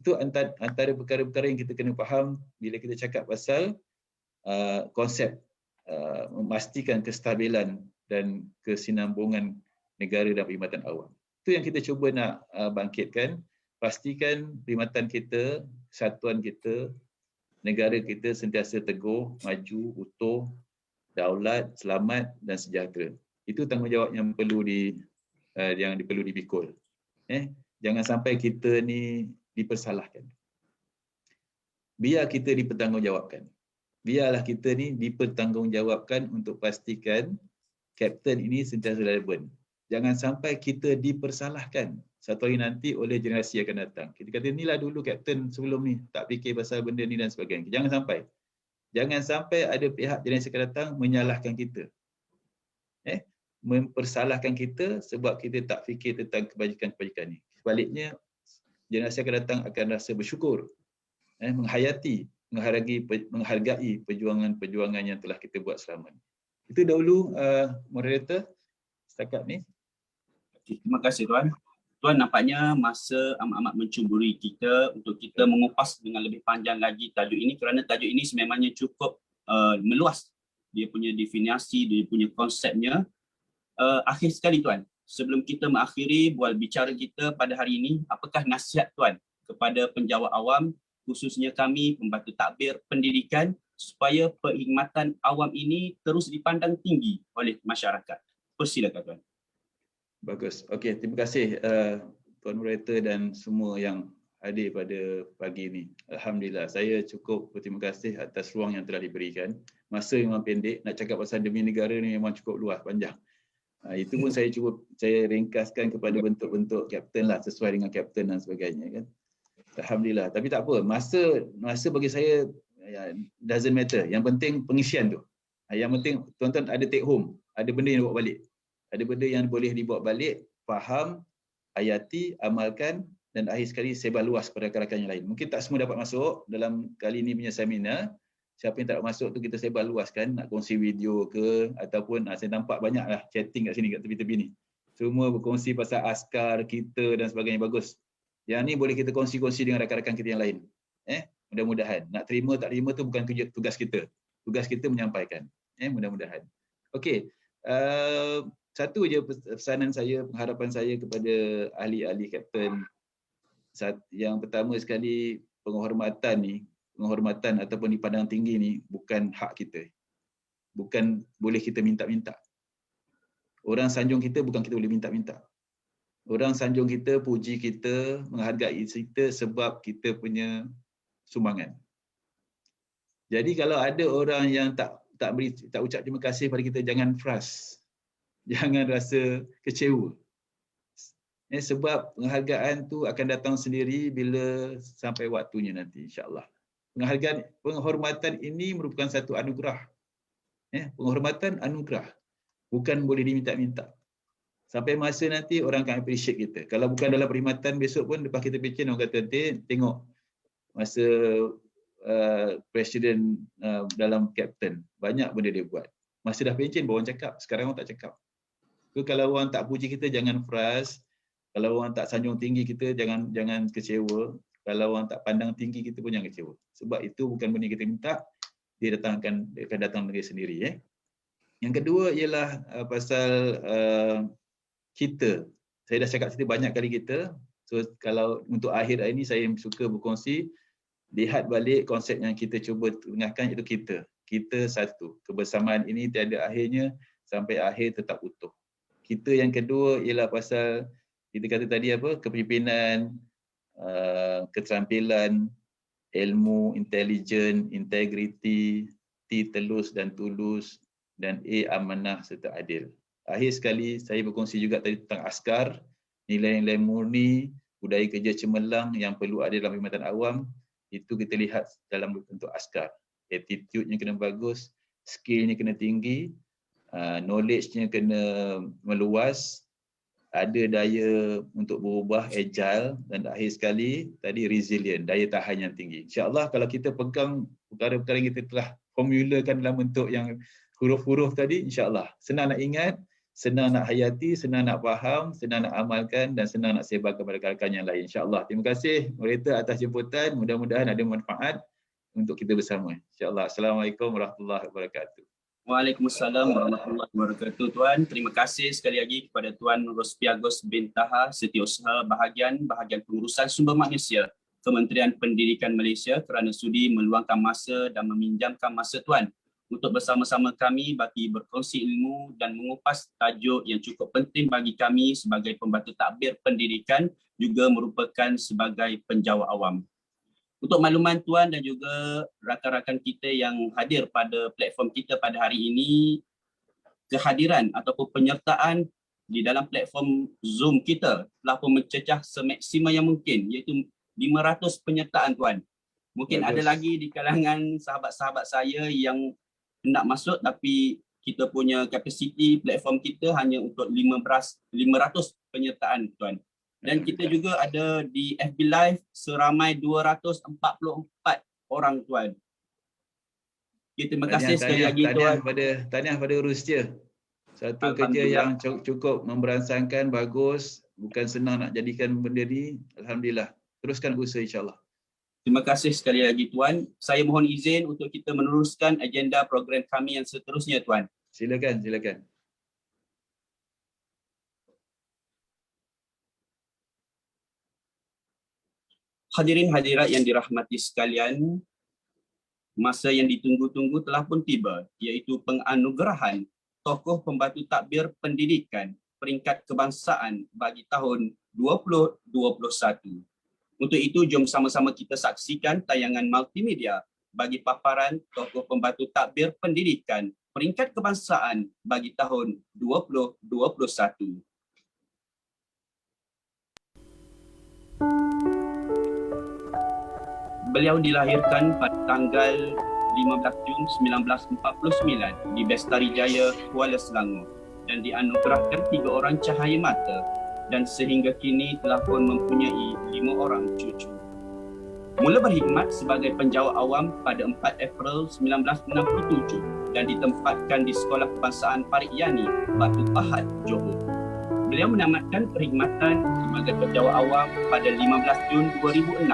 Itu antara perkara-perkara yang kita kena faham bila kita cakap pasal konsep memastikan kestabilan dan kesinambungan negara dan perkhidmatan awam. Itu yang kita cuba nak bangkitkan, pastikan perkhidmatan kita, kesatuan kita, negara kita sentiasa teguh, maju, utuh, daulat, selamat dan sejahtera. Itu tanggungjawab yang perlu perlu dipikul. Jangan sampai kita ni dipersalahkan. Biar kita dipertanggungjawabkan. Biarlah kita ni dipertanggungjawabkan untuk pastikan kapten ini sentiasa relevan. Jangan sampai kita dipersalahkan satu hari nanti oleh generasi akan datang. Kita kata inilah dulu kapten sebelum ni tak fikir pasal benda ni dan sebagainya. Jangan sampai ada pihak generasi akan datang menyalahkan kita. Mempersalahkan kita sebab kita tak fikir tentang kebajikan-kebajikan ni. Sebaliknya, generasi akan datang akan rasa bersyukur, menghargai perjuangan-perjuangan yang telah kita buat selama ni. Itu dahulu moderator setakat ni. Terima kasih Tuan. Tuan, nampaknya masa amat-amat mencuburi kita untuk kita mengupas dengan lebih panjang lagi tajuk ini kerana tajuk ini sememangnya cukup meluas. Dia punya definisi, dia punya konsepnya. Akhir sekali Tuan, sebelum kita mengakhiri bual bicara kita pada hari ini, apakah nasihat Tuan kepada penjawat awam, khususnya kami pembantu takbir pendidikan, supaya perkhidmatan awam ini terus dipandang tinggi oleh masyarakat? Persilakan Tuan. Bagus. Okey, terima kasih Tuan Moderator dan semua yang hadir pada pagi ini. Alhamdulillah, saya cukup berterima kasih atas ruang yang telah diberikan. Masa memang pendek, nak cakap pasal demi negara ni memang cukup luas, panjang. Itu pun saya ringkaskan kepada bentuk-bentuk kapten lah, sesuai dengan kapten dan sebagainya kan. Alhamdulillah. Tapi tak apa, masa bagi saya doesn't matter. Yang penting pengisian tu. Yang penting tuan-tuan ada take home, ada benda yang dibawa balik. Ada benda yang boleh dibawa balik, faham, hayati, amalkan dan akhir sekali sebar luas kepada rakan-rakan yang lain. Mungkin tak semua dapat masuk dalam kali ini punya seminar. Siapa yang tak dapat masuk tu kita sebar luaskan, nak kongsi video ke ataupun saya nampak banyaklah chatting kat sini kat tepi-tepi ni. Semua berkongsi pasal askar kita dan sebagainya, bagus. Yang ni boleh kita kongsi-kongsi dengan rakan-rakan kita yang lain. Mudah-mudahan. Nak terima tak terima tu bukan tugas kita. Tugas kita menyampaikan. Mudah-mudahan. Okey. Satu je pesanan saya, pengharapan saya kepada ahli-ahli kapten. Yang pertama sekali, penghormatan ataupun dipandang tinggi ni bukan hak kita. Bukan boleh kita minta-minta. Orang sanjung kita bukan kita boleh minta-minta. Orang sanjung kita, puji kita, menghargai kita sebab kita punya sumbangan. Jadi kalau ada orang yang tak ucap terima kasih pada kita, jangan frust. Jangan rasa kecewa. Sebab penghargaan tu akan datang sendiri bila sampai waktunya nanti, insya-Allah. Penghargaan, penghormatan ini merupakan satu anugerah. Penghormatan anugerah, bukan boleh diminta-minta. Sampai masa nanti orang akan appreciate kita. Kalau bukan dalam perkhidmatan, besok pun lepas kita pencen orang kata, tengok masa presiden dalam kapten, banyak benda dia buat. Masa dah pencen baru orang cakap, sekarang orang tak cakap. So, kalau orang tak puji kita jangan frust. Kalau orang tak sanjung tinggi kita jangan kecewa. Kalau orang tak pandang tinggi kita pun jangan kecewa. Sebab itu bukan benda kita minta, dia akan datang dari sendiri. Yang kedua ialah pasal kita. Saya dah cakap tadi banyak kali kita. So kalau untuk akhir ini saya suka berkongsi, lihat balik konsep yang kita cuba tengahkan, itu kita. Kita satu. Kebersamaan ini tiada akhirnya, sampai akhir tetap utuh. Kita yang kedua ialah pasal kita kata tadi apa? Kepimpinan, keterampilan, ilmu, intelijen, integriti, T telus dan tulus, dan A amanah serta adil. Akhir sekali saya berkongsi juga tadi tentang askar, nilai-nilai murni, budaya kerja cemerlang yang perlu ada dalam perkhidmatan awam, itu kita lihat dalam bentuk askar. Attitude-nya kena bagus, skill-nya kena tinggi, knowledge-nya kena meluas, ada daya untuk berubah, agile, dan akhir sekali tadi resilient, daya tahan yang tinggi. InsyaAllah kalau kita pegang perkara-perkara yang kita telah formulakan dalam bentuk yang huruf-huruf tadi, insyaAllah senang nak ingat, senang nak hayati, senang nak faham, senang nak amalkan, dan senang nak sebar kepada rakan-rakan yang lain. InsyaAllah. Terima kasih moderator atas jemputan. Mudah-mudahan ada manfaat untuk kita bersama. InsyaAllah. Assalamualaikum warahmatullahi wabarakatuh. Waalaikumsalam warahmatullahi wabarakatuh, Tuan. Terima kasih sekali lagi kepada Tuan Rospiagos bin Taha, Setiausaha Bahagian Pengurusan Sumber Manusia, Kementerian Pendidikan Malaysia, kerana sudi meluangkan masa dan meminjamkan masa Tuan untuk bersama-sama kami bagi berkongsi ilmu dan mengupas tajuk yang cukup penting bagi kami sebagai pembantu takbir pendidikan, juga merupakan sebagai penjawat awam. Untuk makluman Tuan dan juga rakan-rakan kita yang hadir pada platform kita pada hari ini, kehadiran ataupun penyertaan di dalam platform Zoom kita telah pun mencecah semaksimal yang mungkin, iaitu 500 penyertaan Tuan. Mungkin ada lagi di kalangan sahabat-sahabat saya yang nak masuk, tapi kita punya kapasiti platform kita hanya untuk 500 penyertaan Tuan. Dan kita juga ada di FB Live seramai 244 orang Tuan. Terima kasih sekali lagi Tuan. Tahniah pada Rusia. Satu kerja yang cukup memberansangkan, bagus. Bukan senang nak jadikan benda ni. Alhamdulillah. Teruskan usaha insyaAllah. Terima kasih sekali lagi Tuan. Saya mohon izin untuk kita meneruskan agenda program kami yang seterusnya Tuan. Silakan, silakan. Hadirin hadirat yang dirahmati sekalian, masa yang ditunggu-tunggu telah pun tiba, iaitu penganugerahan tokoh pembantu takbir pendidikan peringkat kebangsaan bagi tahun 2021. Untuk itu, jom sama-sama kita saksikan tayangan multimedia bagi paparan tokoh pembantu takbir pendidikan peringkat kebangsaan bagi tahun 2021. Beliau dilahirkan pada tanggal 15 Jun 1949 di Bestari Jaya, Kuala Selangor, dan dianugerahkan 3 orang cahaya mata, dan sehingga kini telah pun mempunyai 5 orang cucu. Mula berkhidmat sebagai penjawat awam pada 4 April 1967 dan ditempatkan di Sekolah Kebangsaan Parik Yani, Batu Pahat, Johor. Beliau menamatkan perkhidmatan sebagai penjawat awam pada 15 Jun 2006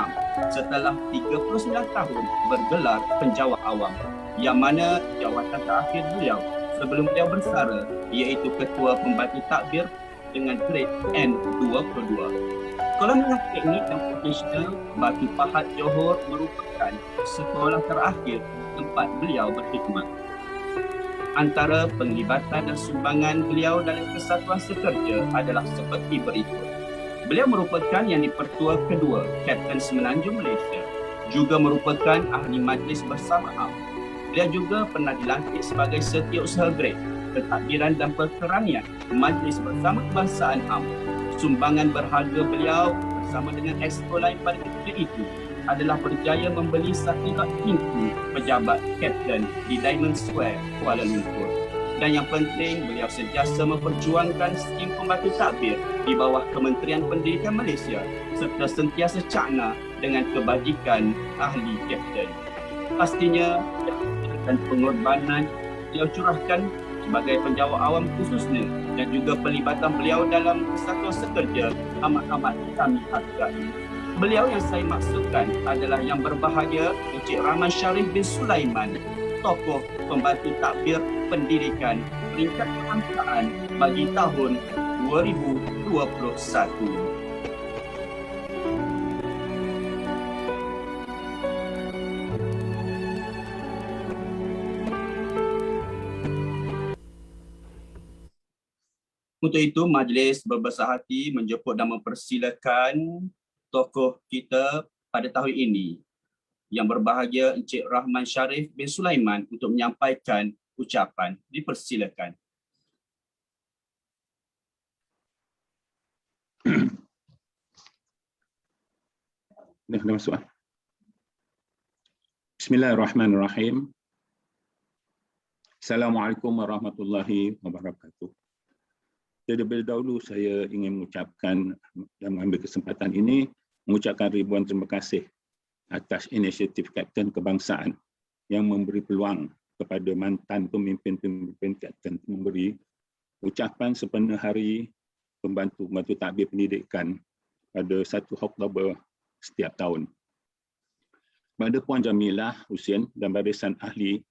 setelah 39 tahun bergelar penjawat awam, yang mana jawatan terakhir beliau sebelum beliau bersara iaitu Ketua Pembantu Takbir dengan grade N22. Sekolah Menengah Teknik dan Profesional Batu Pahat, Johor merupakan sekolah terakhir tempat beliau berkhidmat. Antara penglibatan dan sumbangan beliau dalam Kesatuan Sekerja adalah seperti berikut. Beliau merupakan Yang di-Pertua kedua Kapten Semenanjung Malaysia, juga merupakan Ahli Majlis Bersama AM. Beliau juga pernah dilantik sebagai Setiausaha Grade Pentadbiran dan Perkeranian Majlis Bersama Kebangsaan AM. Sumbangan berharga beliau bersama dengan exco lain pada ketika itu adalah berjaya membeli satelit pintu pejabat Kapten di Diamond Square, Kuala Lumpur. Dan yang penting, beliau sentiasa memperjuangkan skim pembantu takbir di bawah Kementerian Pendidikan Malaysia serta sentiasa cakna dengan kebajikan ahli Kapten. Pastinya, dan pengorbanan beliau curahkan sebagai penjawat awam khususnya dan juga pelibatan beliau dalam kesatuan sekerja amat-amat kami hargai. Beliau yang saya maksudkan adalah yang berbahagia Encik Rahman Sharif bin Sulaiman, tokoh pembantu takbir pendidikan peringkat kebangsaan bagi tahun 2021. Untuk itu, majlis berbesar hati menjemput dan mempersilakan tokoh kita pada tahun ini, yang berbahagia Encik Rahman Sharif bin Sulaiman untuk menyampaikan ucapan. Dipersilakan. Dah masuk. Bismillahirrahmanirrahim. Assalamualaikum warahmatullahi wabarakatuh. Terlebih dahulu saya ingin mengucapkan dan mengambil kesempatan ini mengucapkan ribuan terima kasih atas inisiatif Kapten Kebangsaan yang memberi peluang kepada mantan pemimpin-pemimpin Kapten memberi ucapan sepenuh hari pembantu takbir pendidikan pada 1 Oktober setiap tahun. Kepada Puan Jamilah Husin dan barisan ahli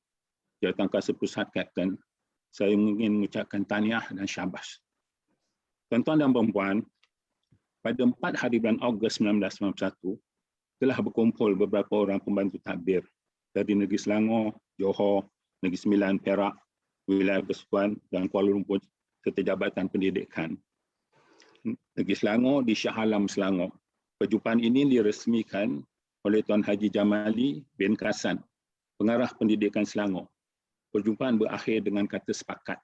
Jawatankuasa Pusat Kapten, saya ingin mengucapkan tahniah dan syabas. Tuan-tuan dan puan-puan, pada 4 hari bulan Ogos 1991, telah berkumpul beberapa orang pembantu takbir dari Negeri Selangor, Johor, Negeri Sembilan, Perak, Wilayah Persekutuan dan Kuala Lumpur serta Jabatan Pendidikan. Negeri Selangor di Shah Alam, Selangor. Perjumpaan ini diresmikan oleh Tuan Haji Jamali bin Kasan, Pengarah Pendidikan Selangor. Perjumpaan berakhir dengan kata sepakat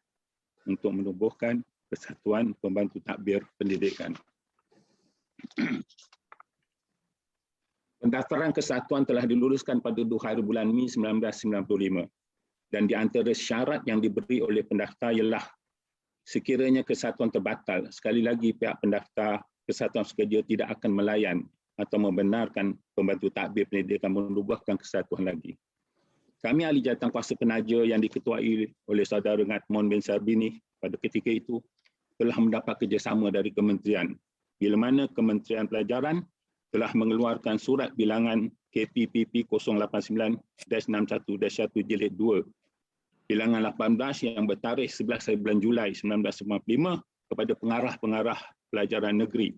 untuk menubuhkan Persatuan Pembantu Takbir Pendidikan. Pendaftaran kesatuan telah diluluskan pada 2 hari bulan Mei 1995 dan di antara syarat yang diberi oleh pendaftar ialah sekiranya kesatuan terbatal, sekali lagi pihak pendaftar kesatuan sekerja tidak akan melayan atau membenarkan pembantu takbir pendidikan menubuhkan kesatuan lagi. Kami ahli jawatankuasa penaja yang diketuai oleh saudara Ngatmon bin Sarbini pada ketika itu telah mendapat kerjasama dari kementerian, bila mana Kementerian Pelajaran telah mengeluarkan surat bilangan KPPP 089-61-1 jilid 2 bilangan 18 yang bertarikh 11 bulan Julai 1995 kepada pengarah-pengarah pelajaran negeri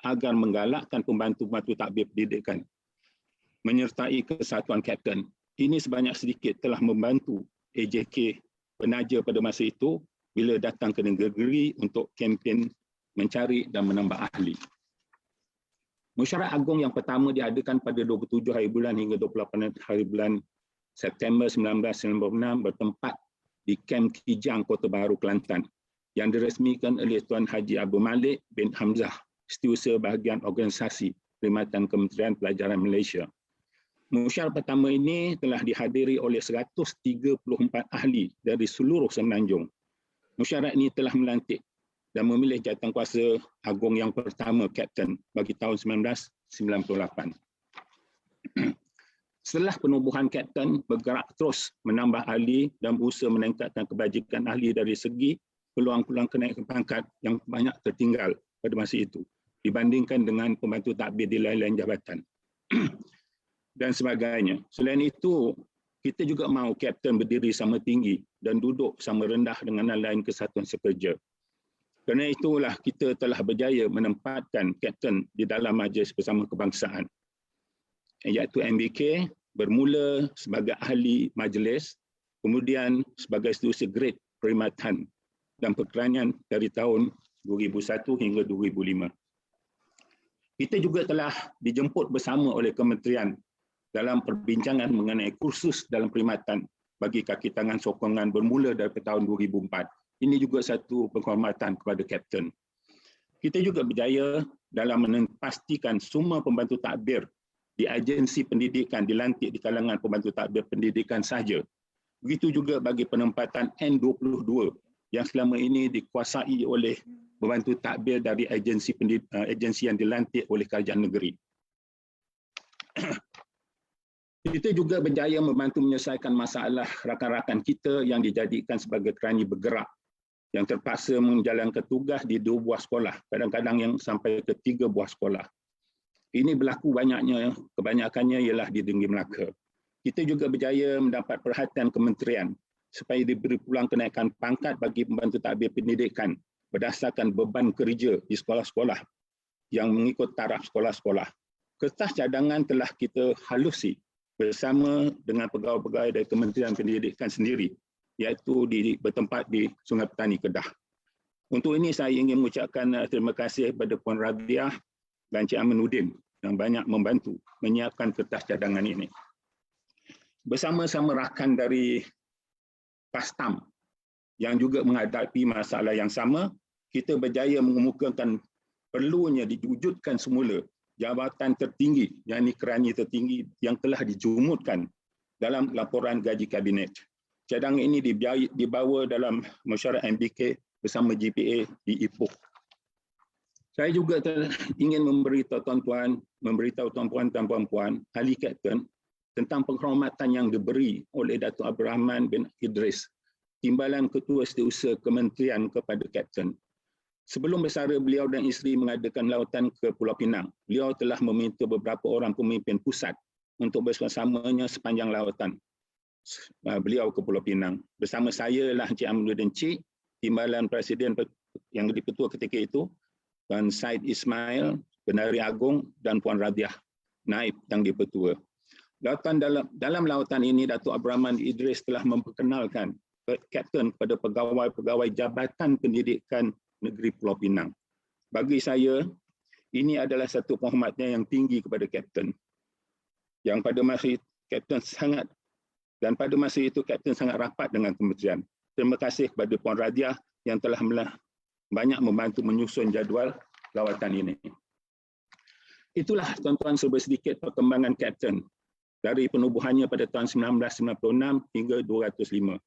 agar menggalakkan pembantu-pembantu takbir pendidikan menyertai kesatuan Kapten. Ini sebanyak sedikit telah membantu AJK penaja pada masa itu bila datang ke negeri untuk kempen mencari dan menambah ahli. Mesyuarat Agung yang pertama diadakan pada 27 hari bulan hingga 28 hari bulan September 1996 bertempat di Kem Kijang, Kota Baru, Kelantan yang diresmikan oleh Tuan Haji Abu Malik bin Hamzah, Setiausaha Bahagian Organisasi Perkhidmatan Kementerian Pelajaran Malaysia. Mesyuarat pertama ini telah dihadiri oleh 134 ahli dari seluruh Semenanjung. Mesyuarat ini telah melantik dan memilih jawatankuasa agung yang pertama Kapten bagi tahun 1998. Setelah penubuhan Kapten bergerak terus menambah ahli dan berusaha meningkatkan kebajikan ahli dari segi peluang-peluang kenaikan pangkat yang banyak tertinggal pada masa itu dibandingkan dengan pembantu takbir di lain-lain jabatan dan sebagainya. Selain itu, kita juga mahu Kapten berdiri sama tinggi dan duduk sama rendah dengan lain kesatuan sekerja. Kerana itulah kita telah berjaya menempatkan Kapten di dalam Majlis Bersama Kebangsaan, iaitu MBK, bermula sebagai ahli majlis, kemudian sebagai setiausaha grade perkhidmatan dan perkeranian dari tahun 2001 hingga 2005. Kita juga telah dijemput bersama oleh kementerian dalam perbincangan mengenai kursus dalam perkhidmatan bagi kaki tangan sokongan bermula dari tahun 2004. Ini juga satu penghormatan kepada Kapten. Kita juga berjaya dalam memastikan semua pembantu takbir di agensi pendidikan dilantik di kalangan pembantu takbir pendidikan sahaja. Begitu juga bagi penempatan N22 yang selama ini dikuasai oleh pembantu takbir dari agensi yang dilantik oleh kerajaan negeri. Kita juga berjaya membantu menyelesaikan masalah rakan-rakan kita yang dijadikan sebagai kerani bergerak yang terpaksa menjalankan tugas di 2 buah sekolah, kadang-kadang yang sampai ke 3 buah sekolah. Ini berlaku kebanyakannya ialah di Negeri Melaka. Kita juga berjaya mendapat perhatian kementerian supaya diberi pulang kenaikan pangkat bagi pembantu takbir pendidikan berdasarkan beban kerja di sekolah-sekolah yang mengikut taraf sekolah-sekolah. Kertas cadangan telah kita halusi bersama dengan pegawai-pegawai dari Kementerian Pendidikan sendiri, iaitu bertempat di Sungai Petani, Kedah. Untuk ini saya ingin mengucapkan terima kasih kepada Puan Radiah dan Cik Aminuddin yang banyak membantu menyiapkan kertas cadangan ini. Bersama-sama rakan dari Pastam yang juga menghadapi masalah yang sama, kita berjaya mengemukakan perlunya diwujudkan semula jabatan tertinggi, yakni kerani tertinggi yang telah dijumutkan dalam laporan gaji kabinet. Cadangan ini dibawa dalam mesyuarat MBK bersama GPA di Ipoh. Saya juga ingin memberitahu tuan-tuan dan puan-puan, ahli kapten, tentang penghormatan yang diberi oleh Datuk Abdul Rahman bin Idris, Timbalan Ketua Setiausaha Kementerian kepada Kapten. Sebelum bersara beliau dan isteri mengadakan lawatan ke Pulau Pinang, beliau telah meminta beberapa orang pemimpin pusat untuk bersama-samanya sepanjang lawatan beliau ke Pulau Pinang. Bersama saya lah Encik Aminuddin Cik, Timbalan Presiden yang dipetua ketika itu, Tuan Said Ismail, Bendahari Agung dan Puan Radiah, Naib yang dipetua. Dalam lawatan ini, Datuk Abdul Rahman Idris telah memperkenalkan Kapten kepada pegawai-pegawai Jabatan Pendidikan Negeri Pulau Pinang. Bagi saya, ini adalah satu penghormatan yang tinggi kepada Kapten. Yang pada masa itu Kapten sangat rapat dengan kementerian. Terima kasih kepada Puan Radiah yang telah banyak membantu menyusun jadual lawatan ini. Itulah tuan-tuan sedikit perkembangan Kapten dari penubuhannya pada tahun 1996 hingga 205.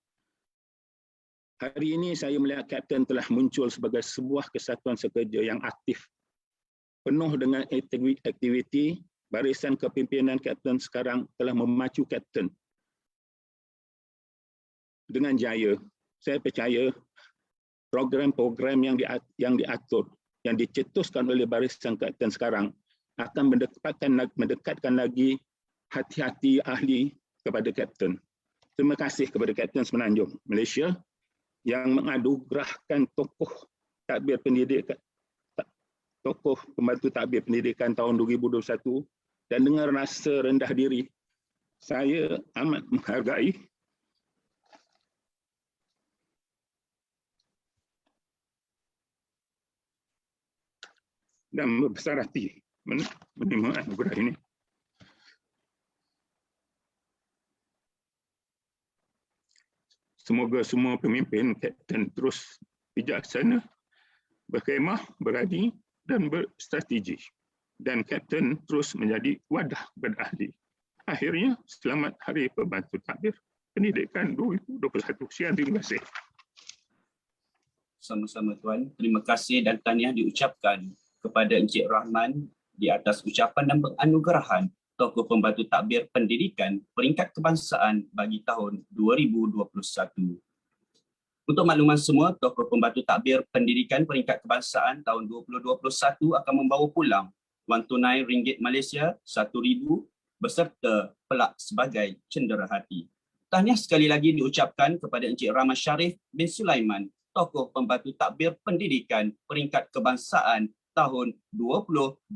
Hari ini saya melihat Kapten telah muncul sebagai sebuah kesatuan sekerja yang aktif. Penuh dengan aktiviti, barisan kepimpinan Kapten sekarang telah memacu Kapten dengan jaya. Saya percaya program-program yang diatur, yang dicetuskan oleh barisan Kapten sekarang akan mendekatkan lagi hati-hati ahli kepada Kapten. Terima kasih kepada Kapten Semenanjung Malaysia yang menganugerahkan tokoh pembantu takbir pendidikan tahun 2021, dan dengan rasa rendah diri saya amat menghargai dan berbesar hati menerima anugerah ini. Semoga semua pemimpin Kapten terus bijaksana, berkhemah, berani dan berstrategi. Dan Kapten terus menjadi wadah kepada ahli. Akhirnya, selamat Hari Pembantu Takbir Pendidikan 2021. Sekian, terima kasih. Sama-sama Tuan. Terima kasih dan tahniah diucapkan kepada Encik Rahman di atas ucapan dan penganugerahan Tokoh Pembantu Takbir Pendidikan Peringkat Kebangsaan bagi tahun 2021. Untuk makluman semua, Tokoh Pembantu Takbir Pendidikan Peringkat Kebangsaan tahun 2021 akan membawa pulang wang tunai ringgit Malaysia 1,000 beserta pelak sebagai cenderahati. Tahniah sekali lagi diucapkan kepada Encik Rahman Sharif bin Sulaiman, Tokoh Pembantu Takbir Pendidikan Peringkat Kebangsaan tahun 2021.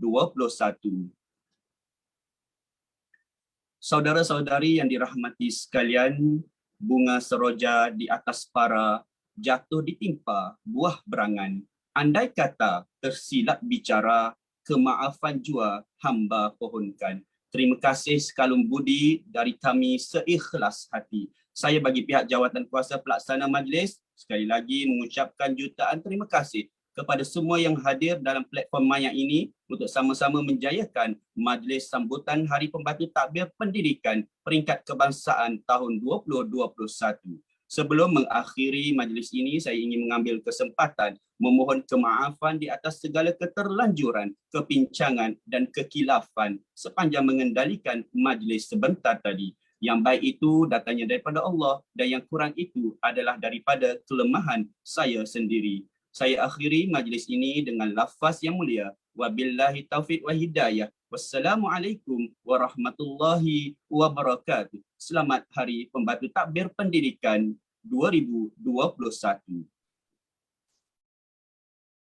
Saudara-saudari yang dirahmati sekalian, bunga seroja di atas para jatuh ditimpa buah berangan. Andai kata tersilap bicara, kemaafan jua hamba pohonkan. Terima kasih sekalum budi dari kami seikhlas hati. Saya bagi pihak jawatan kuasa pelaksana majlis sekali lagi mengucapkan jutaan terima kasih kepada semua yang hadir dalam platform maya ini untuk sama-sama menjayakan majlis sambutan Hari Pembantu Takbir Pendidikan Peringkat Kebangsaan tahun 2021. Sebelum mengakhiri majlis ini, saya ingin mengambil kesempatan memohon kemaafan di atas segala keterlanjuran, kepincangan dan kekilafan sepanjang mengendalikan majlis sebentar tadi. Yang baik itu datangnya daripada Allah dan yang kurang itu adalah daripada kelemahan saya sendiri. Saya akhiri majlis ini dengan lafaz yang mulia. Wabillahi taufiq wa hidayah. Wassalamualaikum warahmatullahi wabarakatuh. Selamat Hari Pembantu Takbir Pendidikan 2021.